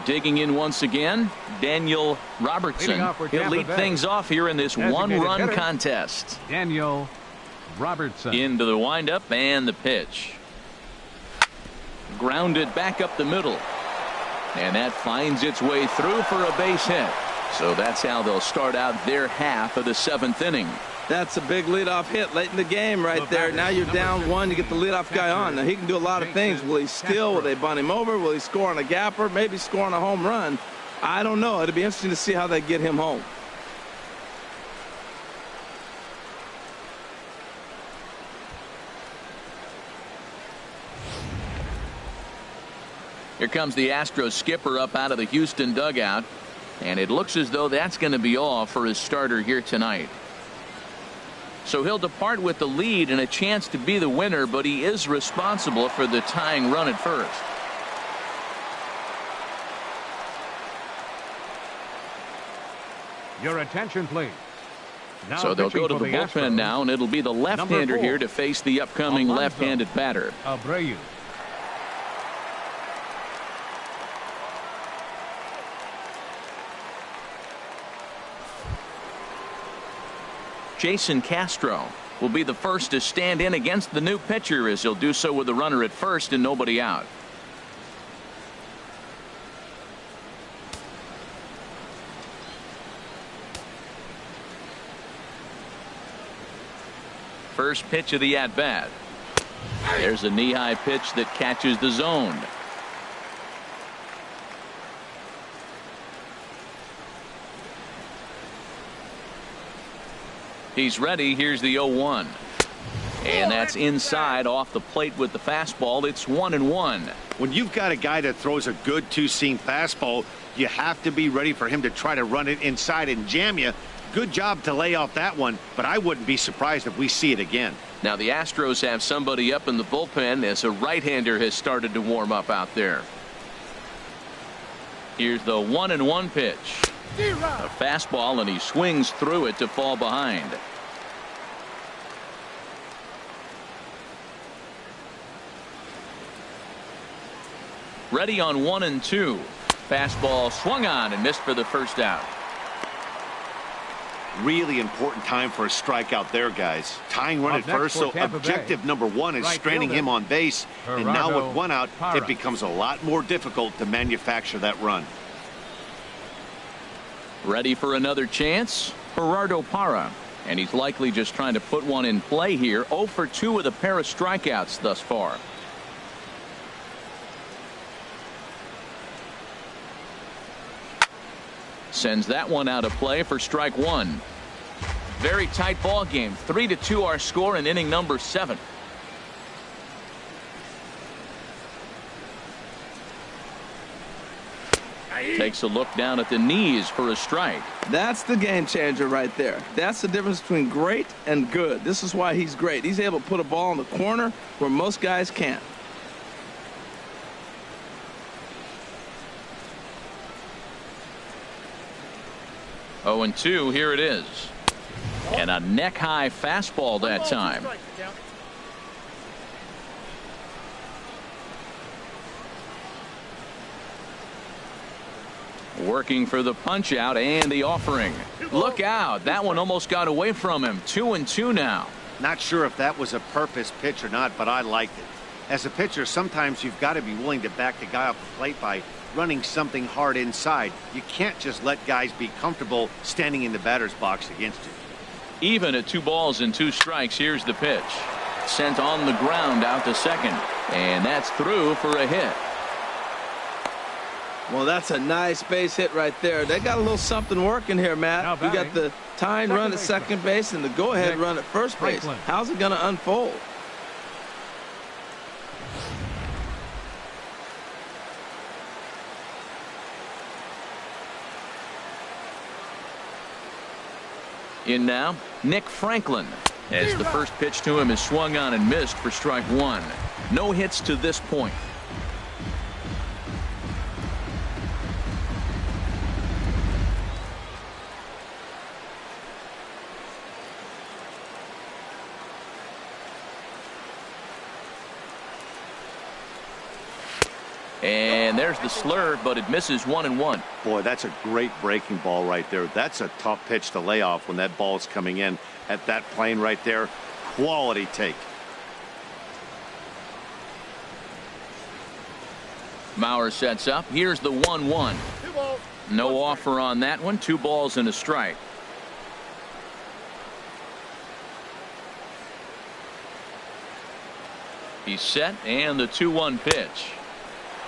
Digging in once again, Daniel Robertson. He'll lead things off here in this one-run contest. Daniel Robertson. Into the windup and the pitch. Grounded back up the middle. And that finds its way through for a base hit. So that's how they'll start out their half of the 7th inning. That's a big leadoff hit late in the game right there. Now you're down 1. You get the leadoff guy on. Now he can do a lot of things. Will he steal? Will they bunt him over? Will he score on a gapper? Maybe score on a home run. I don't know. It'll be interesting to see how they get him home. Here comes the Astros skipper up out of the Houston dugout. And it looks as though that's going to be all for his starter here tonight. So he'll depart with the lead and a chance to be the winner, but he is responsible for the tying run at first. Your attention, please. Now so they'll go to the the bullpen Astros, now, and it'll be the left-hander here to face the upcoming left-handed batter. Abreu. Jason Castro will be the first to stand in against the new pitcher, as he'll do so with the runner at first and nobody out. First pitch of the at-bat. There's a knee-high pitch that catches the zone. He's ready. Here's the 0-1. And that's inside off the plate with the fastball. It's 1-1. When you've got a guy that throws a good two-seam fastball, you have to be ready for him to try to run it inside and jam you. Good job to lay off that one, but I wouldn't be surprised if we see it again. Now the Astros have somebody up in the bullpen as a right-hander has started to warm up out there. Here's the 1-1 pitch. A fastball, and he swings through it to fall behind. Ready on 1 and 2. Fastball swung on and missed for the first out. Really important time for a strikeout there, guys. Tying run at first, so objective number 1 is stranding him on base. And now with 1 out, it becomes a lot more difficult to manufacture that run. Ready for another chance? Gerardo Parra. And he's likely just trying to put one in play here. 0 for 2 with a pair of strikeouts thus far. Sends that one out of play for strike 1. Very tight ball game. 3-2 our score in inning number 7. Takes a look down at the knees for a strike. That's the game changer right there. That's the difference between great and good. This is why he's great. He's able to put a ball in the corner where most guys can't. Oh and 2, here it is. And a neck-high fastball that time. Working for the punch out and the offering. Look out. That one almost got away from him. 2 and 2 now. Not sure if that was a purpose pitch or not, but I liked it. As a pitcher, sometimes you've got to be willing to back the guy off the plate by running something hard inside. You can't just let guys be comfortable standing in the batter's box against you. Even at 2 balls and 2 strikes, here's the pitch. Sent on the ground out to second. And that's through for a hit. Well, that's a nice base hit right there. They got a little something working here, Matt. We got the tying run at second base and the go-ahead run at first base. How's it going to unfold? In now, Nick Franklin, as the first pitch to him is swung on and missed for strike 1. No hits to this point. And there's the slurve, but it misses 1-1. Boy, that's a great breaking ball right there. That's a tough pitch to lay off when that ball's coming in at that plane right there. Quality take. Mauer sets up. Here's the 1-1. No offer on that one. 2 balls and a strike. He's set, and the 2-1 pitch.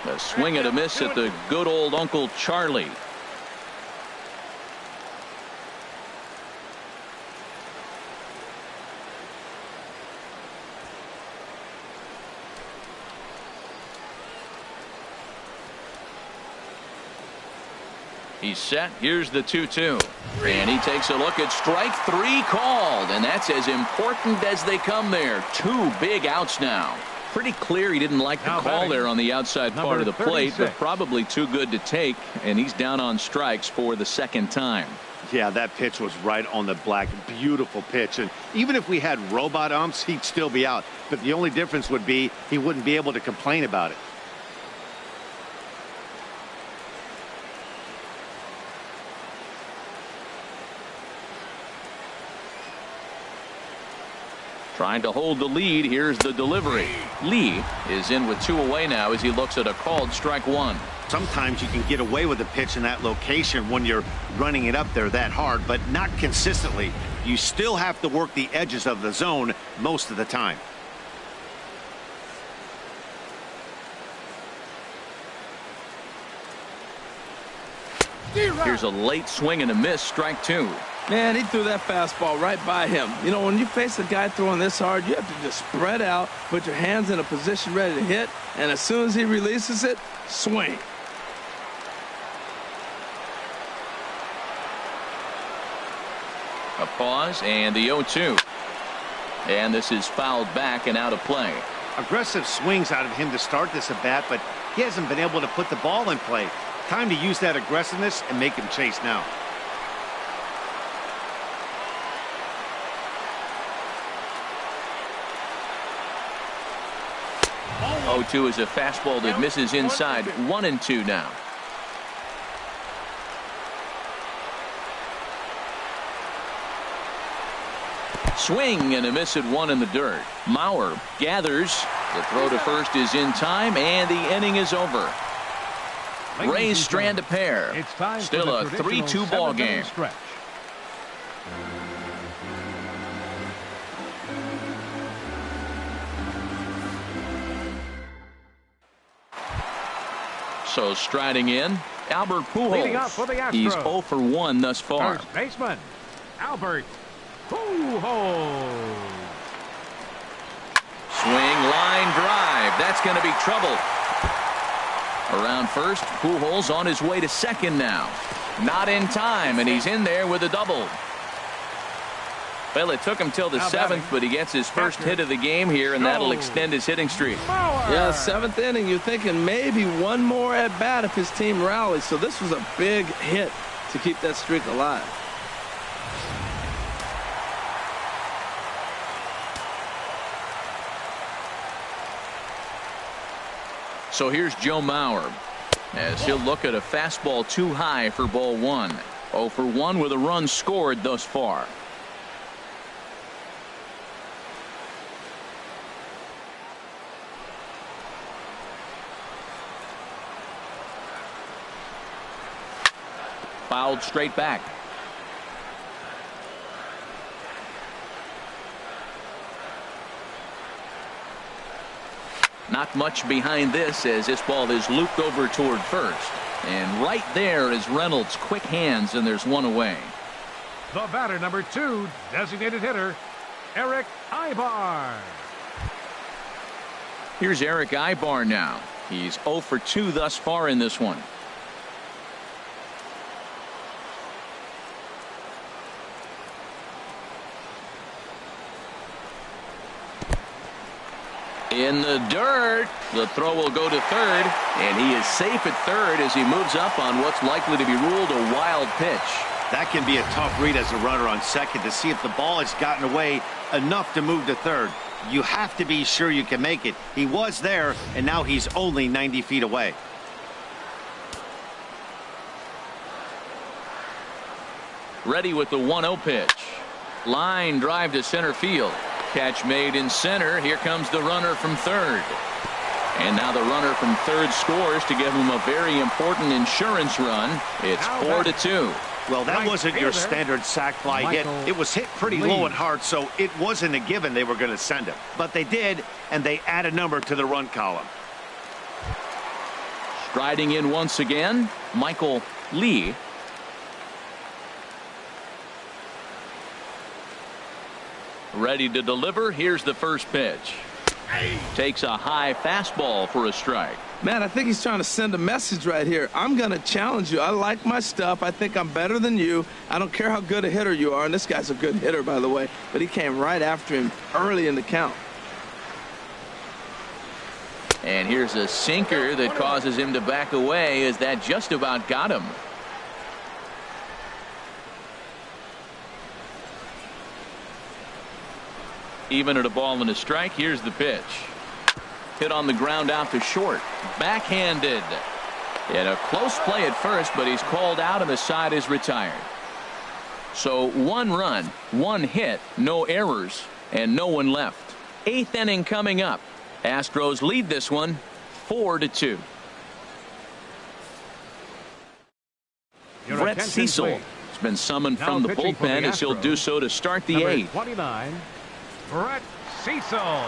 A swing and a miss at the good old Uncle Charlie. He's set. Here's the 2-2. And he takes a look at strike 3 called. And that's as important as they come there. 2 big outs now. Pretty clear he didn't like the call there on the outside part of the plate, but probably too good to take, and he's down on strikes for the second time. Yeah, that pitch was right on the black. Beautiful pitch. And even if we had robot umps, he'd still be out. But the only difference would be he wouldn't be able to complain about it. Trying to hold the lead. Here's the delivery. Lee is in with 2 away now as he looks at a called strike 1. Sometimes you can get away with a pitch in that location when you're running it up there that hard, but not consistently. You still have to work the edges of the zone most of the time. Here's a late swing and a miss. Strike 2. Man, he threw that fastball right by him. You know, when you face a guy throwing this hard, you have to just spread out, put your hands in a position ready to hit, and as soon as he releases it, swing. A pause and the 0-2. And this is fouled back and out of play. Aggressive swings out of him to start this at bat, but he hasn't been able to put the ball in play. Time to use that aggressiveness and make him chase now. 0-2 is a fastball that misses inside. 1-2 now. Swing and a miss at one in the dirt. Mauer gathers. The throw to first is in time, and the inning is over. Rays strand a pair. Still a 3-2 ball game. So striding in, Albert Pujols. He's 0 for 1 thus far. First baseman, Albert Pujols. Swing, line drive. That's going to be trouble. Around first, Pujols on his way to second now. Not in time, and he's in there with a double. Well, it took him till the 7th, but he gets his first hit of the game here, and that'll extend his hitting streak. Yeah, 7th inning, you're thinking maybe one more at bat if his team rallies. So this was a big hit to keep that streak alive. So here's Joe Mauer as he'll look at a fastball too high for ball 1. 0 for 1 with a run scored thus far. Fouled straight back. Not much behind this as this ball is looped over toward first. And right there is Reynolds' quick hands, and there's one away. The batter, number 2, designated hitter, Eric Ibar. Here's Eric Ibar now. He's 0 for 2 thus far in this one. In the dirt, the throw will go to third, and he is safe at third as he moves up on what's likely to be ruled a wild pitch. That can be a tough read as a runner on second to see if the ball has gotten away enough to move to third. You have to be sure you can make it. He was there, and now he's only 90 feet away. Ready with the 1-0 pitch. Line drive to center field. Catch made in center. Here comes the runner from third. And now the runner from third scores to give him a very important insurance run. It's 4-2. Well, that wasn't your standard sac fly hit. It was hit pretty low and hard, so it wasn't a given they were going to send him. But they did, and they add a number to the run column. Striding in once again, Michael Lee. Ready to deliver. Here's the first pitch. Takes a high fastball for a strike. Man, I think he's trying to send a message right here. I'm going to challenge you. I like my stuff. I think I'm better than you. I don't care how good a hitter you are. And this guy's a good hitter, by the way. But he came right after him early in the count. And here's a sinker that causes him to back away as that just about got him. Even at a ball and a strike, here's the pitch. Hit on the ground out to short. Backhanded. And a close play at first, but he's called out and the side is retired. So 1 run, 1 hit, no errors, and no one left. 8th inning coming up. Astros lead this one 4-2. Brett Cecil has been summoned from the bullpen as he'll do so to start the 8th. 29. Brett Cecil.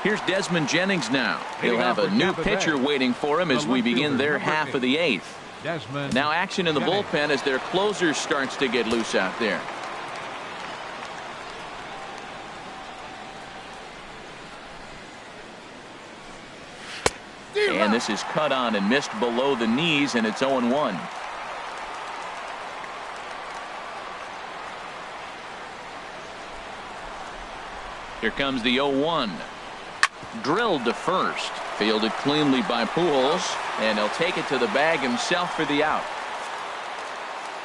Here's Desmond Jennings now. He'll have a new pitcher waiting for him as we begin their half of the 8th. Now action in the bullpen as their closer starts to get loose out there. And this is cut on and missed below the knees, and it's 0-1. Here comes the 0-1. Drilled to first. Fielded cleanly by Pujols, and he'll take it to the bag himself for the out.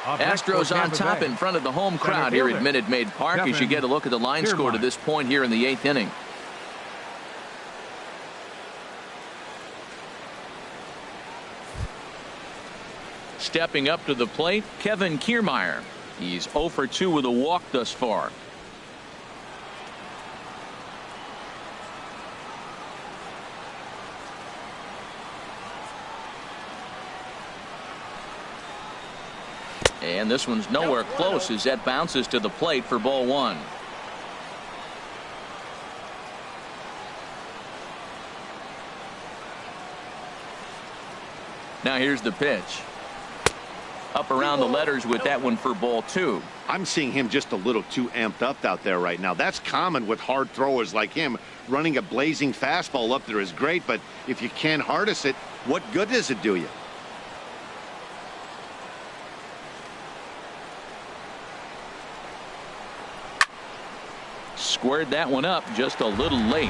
Astros on top in front of the home crowd here at Minute Maid Park as you get a look at the line score to this point here in the 8th inning. Stepping up to the plate, Kevin Kiermaier. He's 0 for 2 with a walk thus far. And this one's nowhere close as that bounces to the plate for ball 1. Now here's the pitch. Up around the letters with that one for ball 2. I'm seeing him just a little too amped up out there right now. That's common with hard throwers like him. Running a blazing fastball up there is great, but if you can't harness it, what good does it do you? Squared that one up just a little late.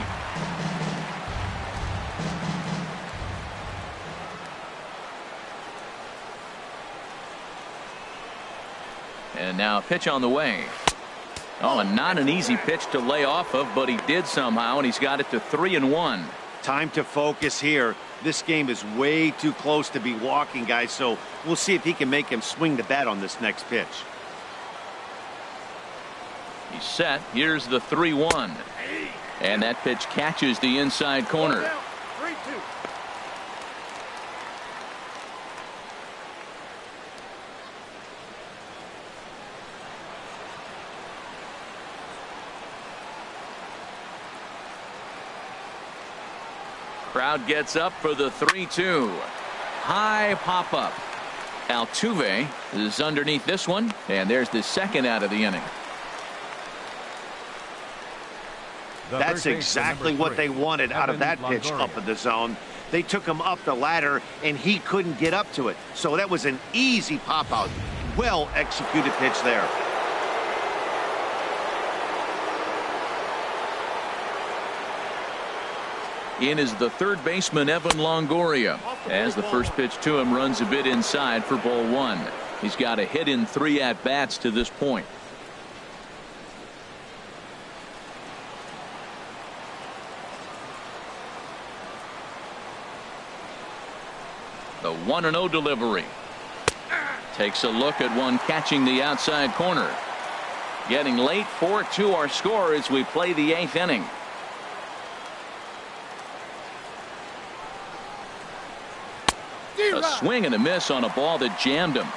And now a pitch on the way. Oh, and not an easy pitch to lay off of, but he did somehow, and he's got it to 3-1. Time to focus here. This game is way too close to be walking, guys, so we'll see if he can make him swing the bat on this next pitch. He's set. Here's the 3-1. And that pitch catches the inside corner. 3-2. Crowd gets up for the 3-2. High pop up. Altuve is underneath this one, and there's the second out of the inning. That's exactly what they wanted out of that pitch up in the zone. They took him up the ladder, and he couldn't get up to it. So that was an easy pop out. Well executed pitch there. In is the third baseman, Evan Longoria, as the first pitch to him runs a bit inside for ball 1. He's got a hit in 3 at-bats to this point. The 1-0 delivery. Takes a look at one catching the outside corner. Getting late, 4-2 our score as we play the 8th inning. A swing and a miss on a ball that jammed him.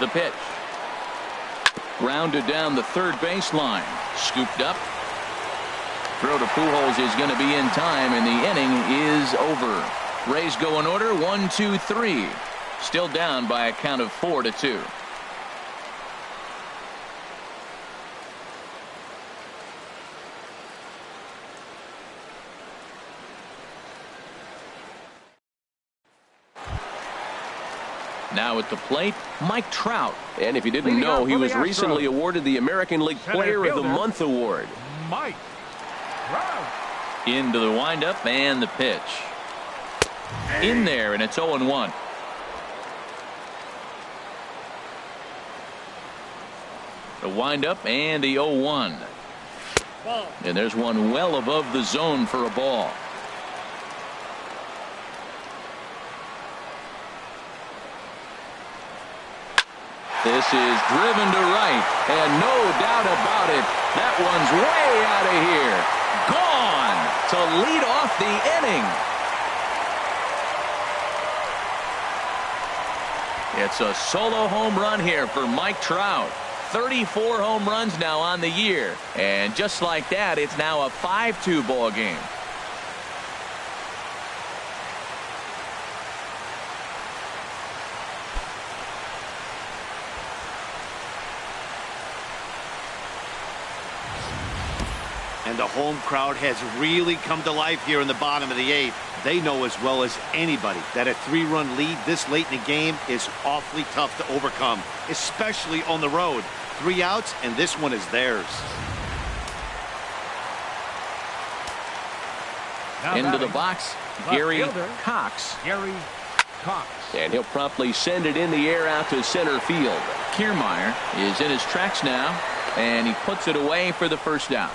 The pitch. Grounded down the third baseline. Scooped up. Throw to Pujols is going to be in time, and the inning is over. Rays go in order, 1, 2, 3. Still down by a count of 4-2. Now at the plate, Mike Trout. And if you didn't know, he was recently awarded the American League Player of the Month award. Mike Trout. Into the windup and the pitch. In there, and it's 0-1. The windup and the 0-1. And there's one well above the zone for a ball. This is driven to right, and no doubt about it, that one's way out of here. Gone to lead off the inning. It's a solo home run here for Mike Trout. 34 home runs now on the year, and just like that, it's now a 5-2 ball game. And the home crowd has really come to life here in the bottom of the 8th. They know as well as anybody that a 3-run lead this late in the game is awfully tough to overcome, especially on the road. 3 outs, and this one is theirs. Into the box, Gary Cox. And he'll promptly send it in the air out to center field. Kiermaier is in his tracks now, and he puts it away for the first out.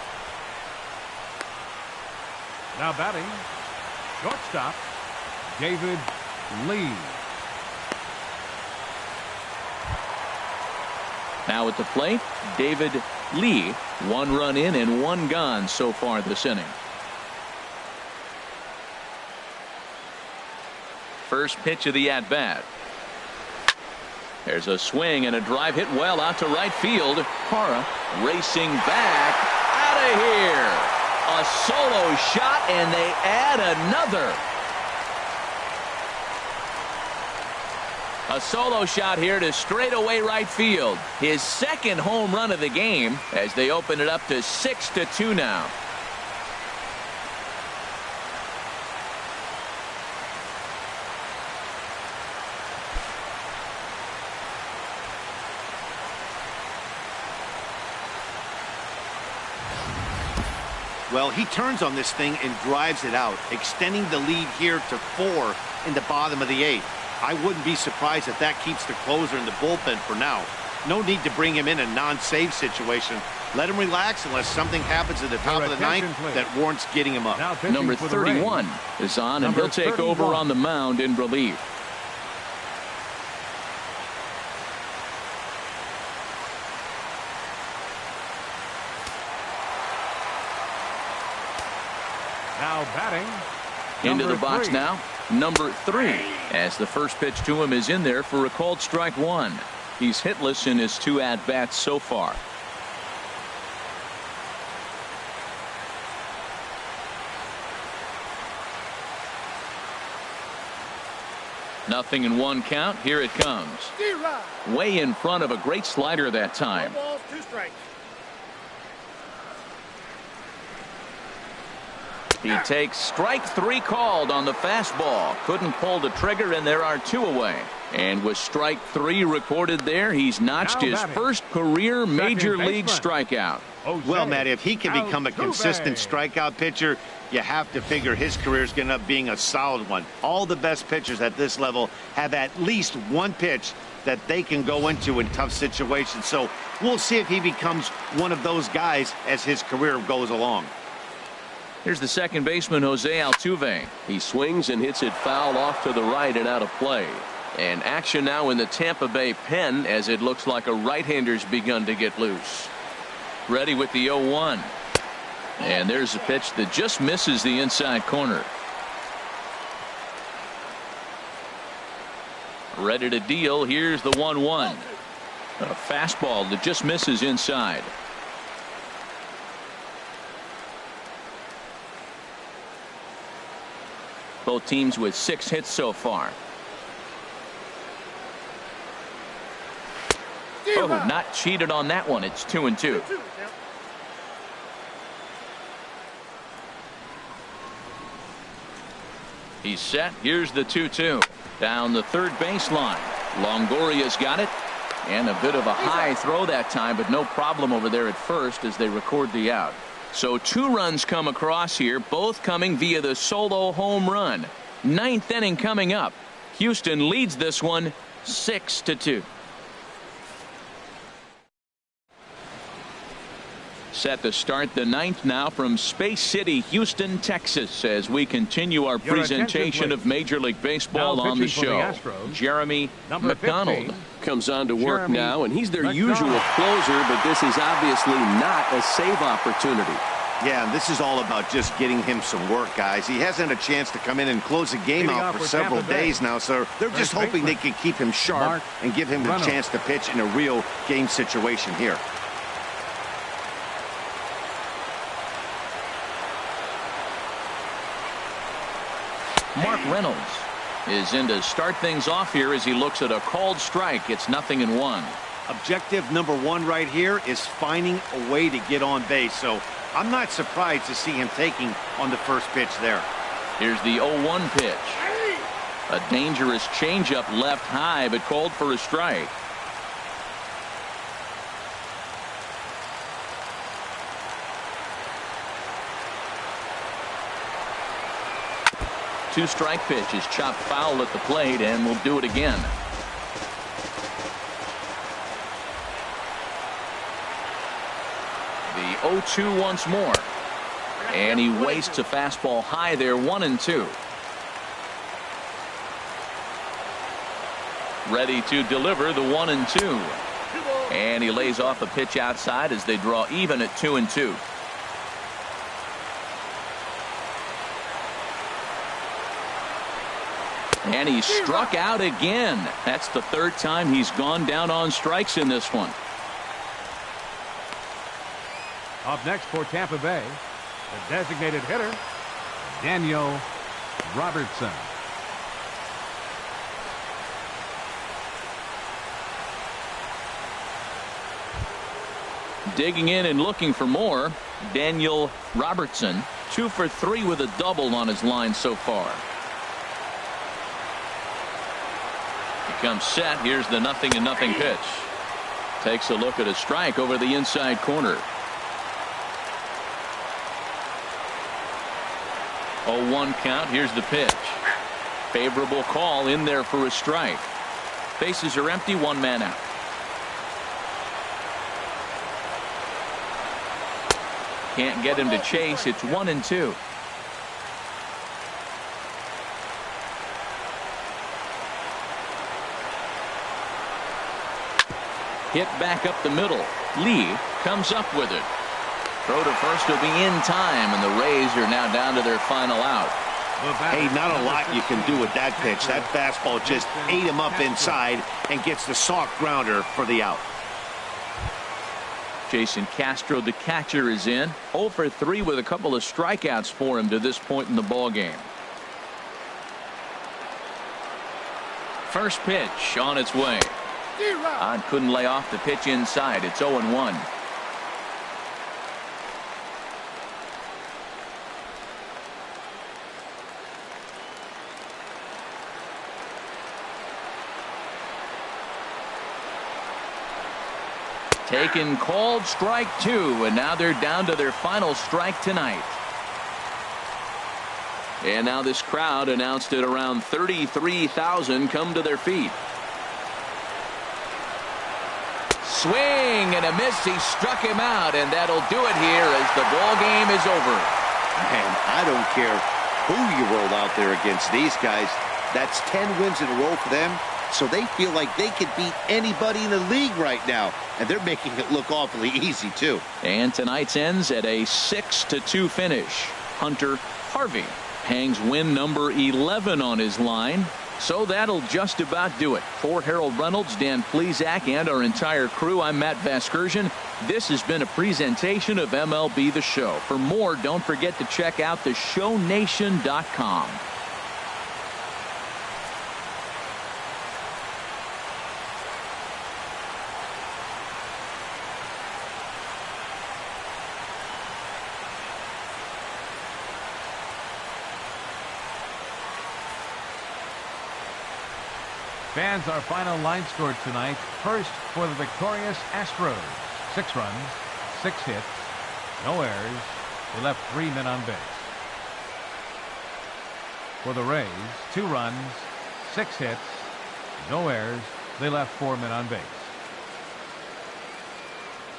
Now batting, shortstop, David Lee. Now at the plate, David Lee. 1 run in and 1 gone so far this inning. First pitch of the at-bat. There's a swing and a drive hit well out to right field. Hara racing back out of here. A solo shot, and they add another. A solo shot here to straightaway right field. His second home run of the game as they open it up to 6-2 now. Well, he turns on this thing and drives it out, extending the lead here to 4 in the bottom of the 8th. I wouldn't be surprised if that keeps the closer in the bullpen for now. No need to bring him in a non-save situation. Let him relax unless something happens at the top of the 9th that warrants getting him up. Number 31 is on, and he'll take over on the mound in relief. Now batting, into the box 3. now, number 3, as the first pitch to him is in there for a called strike 1. He's hitless in his 2 at-bats so far. Nothing in 1 count. Here it comes. Way in front of a great slider that time. 1 ball, 2 strikes. He takes strike 3 called on the fastball. Couldn't pull the trigger, and there are 2 away. And with strike 3 recorded there, he's notched his first career major league strikeout. Well, Matt, if he can become a consistent strikeout pitcher, you have to figure his career is going to end up being a solid one. All the best pitchers at this level have at least 1 pitch that they can go into in tough situations. So we'll see if he becomes one of those guys as his career goes along. Here's the second baseman, Jose Altuve. He swings and hits it foul off to the right and out of play. And action now in the Tampa Bay pen as it looks like a right-hander's begun to get loose. Ready with the 0-1. And there's a pitch that just misses the inside corner. Ready to deal. Here's the 1-1. A fastball that just misses inside. Both teams with 6 hits so far. Oh, not cheated on that one. It's 2-2. He's set. Here's the 2-2. Down the third baseline. Longoria's got it. And a bit of a high throw that time, but no problem over there at first as they record the out. So 2 runs come across here, both coming via the solo home run. 9th inning coming up. Houston leads this one 6-2. Set to start the 9th now from Space City, Houston, Texas, as we continue our presentation of Major League Baseball on the show. Jeremy McDonald comes on to work now, and he's their usual closer, but this is obviously not a save opportunity. Yeah, and this is all about just getting him some work, guys. He hasn't had a chance to come in and close the game out for several days now, so they're just hoping they can keep him sharp and give him the chance to pitch in a real game situation here. Mark Reynolds is in to start things off here as he looks at a called strike. It's 0-1. Objective number 1 right here is finding a way to get on base. So I'm not surprised to see him taking on the first pitch there. Here's the 0-1 pitch. A dangerous changeup left high, but called for a strike. Two-strike pitch is chopped foul at the plate, and will do it again. The 0-2 once more. And he wastes a fastball high there, 1-2. Ready to deliver the 1-2. And he lays off a pitch outside as they draw even at 2-2. And he struck out again. That's the third time he's gone down on strikes in this one. Up next for Tampa Bay, the designated hitter, Daniel Robertson. Digging in and looking for more, Daniel Robertson, 2 for 3 with a double on his line so far. He comes set. Here's the 0-0 pitch. Takes a look at a strike over the inside corner. 0-1 count. Here's the pitch. Favorable call in there for a strike. Bases are empty, 1 man out. Can't get him to chase. It's 1-2. Hit back up the middle. Lee comes up with it. Throw to first will be in time, and the Rays are now down to their final out. Hey, not a lot you can do with that pitch. That fastball just ate him up inside and gets the soft grounder for the out. Jason Castro, the catcher, is in. 0 for 3 with a couple of strikeouts for him to this point in the ball game. First pitch on its way. Odd couldn't lay off the pitch inside. It's 0-1. Taken, called, strike 2, and now they're down to their final strike tonight. And now this crowd, announced at around 33,000, come to their feet. Swing and a miss. He struck him out, and that'll do it here as the ball game is over. Man, I don't care who you roll out there against these guys. That's 10 wins in a row for them. So they feel like they could beat anybody in the league right now. And they're making it look awfully easy, too. And tonight's ends at a 6-2 finish. Hunter Harvey hangs win number 11 on his line. So that'll just about do it. For Harold Reynolds, Dan Plesac, and our entire crew, I'm Matt Vasgersian. This has been a presentation of MLB The Show. For more, don't forget to check out theshownation.com. Fans, our final line score tonight. First for the victorious Astros. 6 runs, 6 hits, no errors. They left 3 men on base. For the Rays, 2 runs, 6 hits, no errors. They left 4 men on base.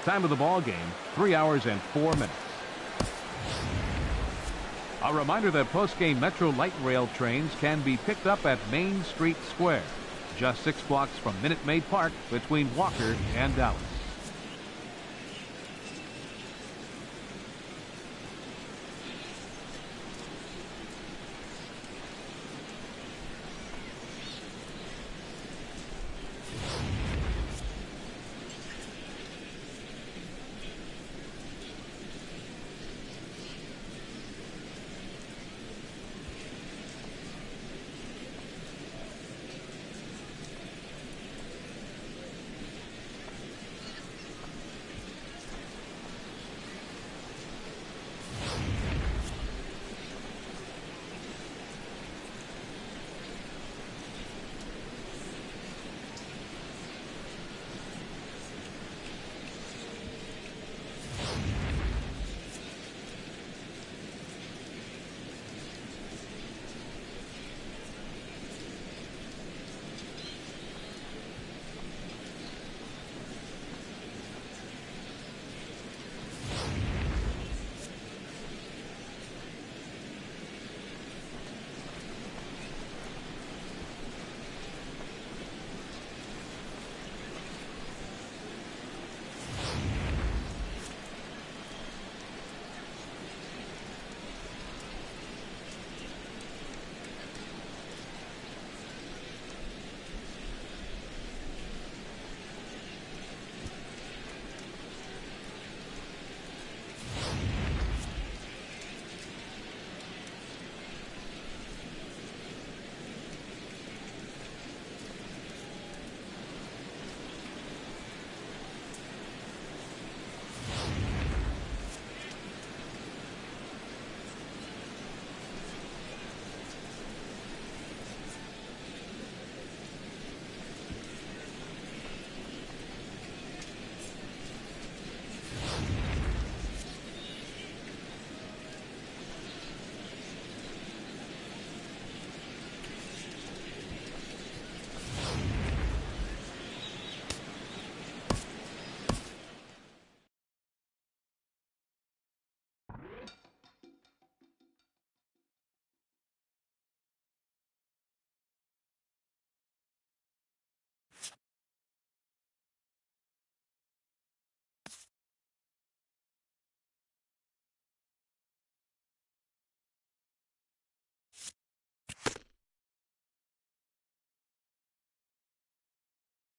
Time of the ball game, 3 hours and 4 minutes. A reminder that post-game Metro Light Rail trains can be picked up at Main Street Square, just 6 blocks from Minute Maid Park between Walker and Dallas.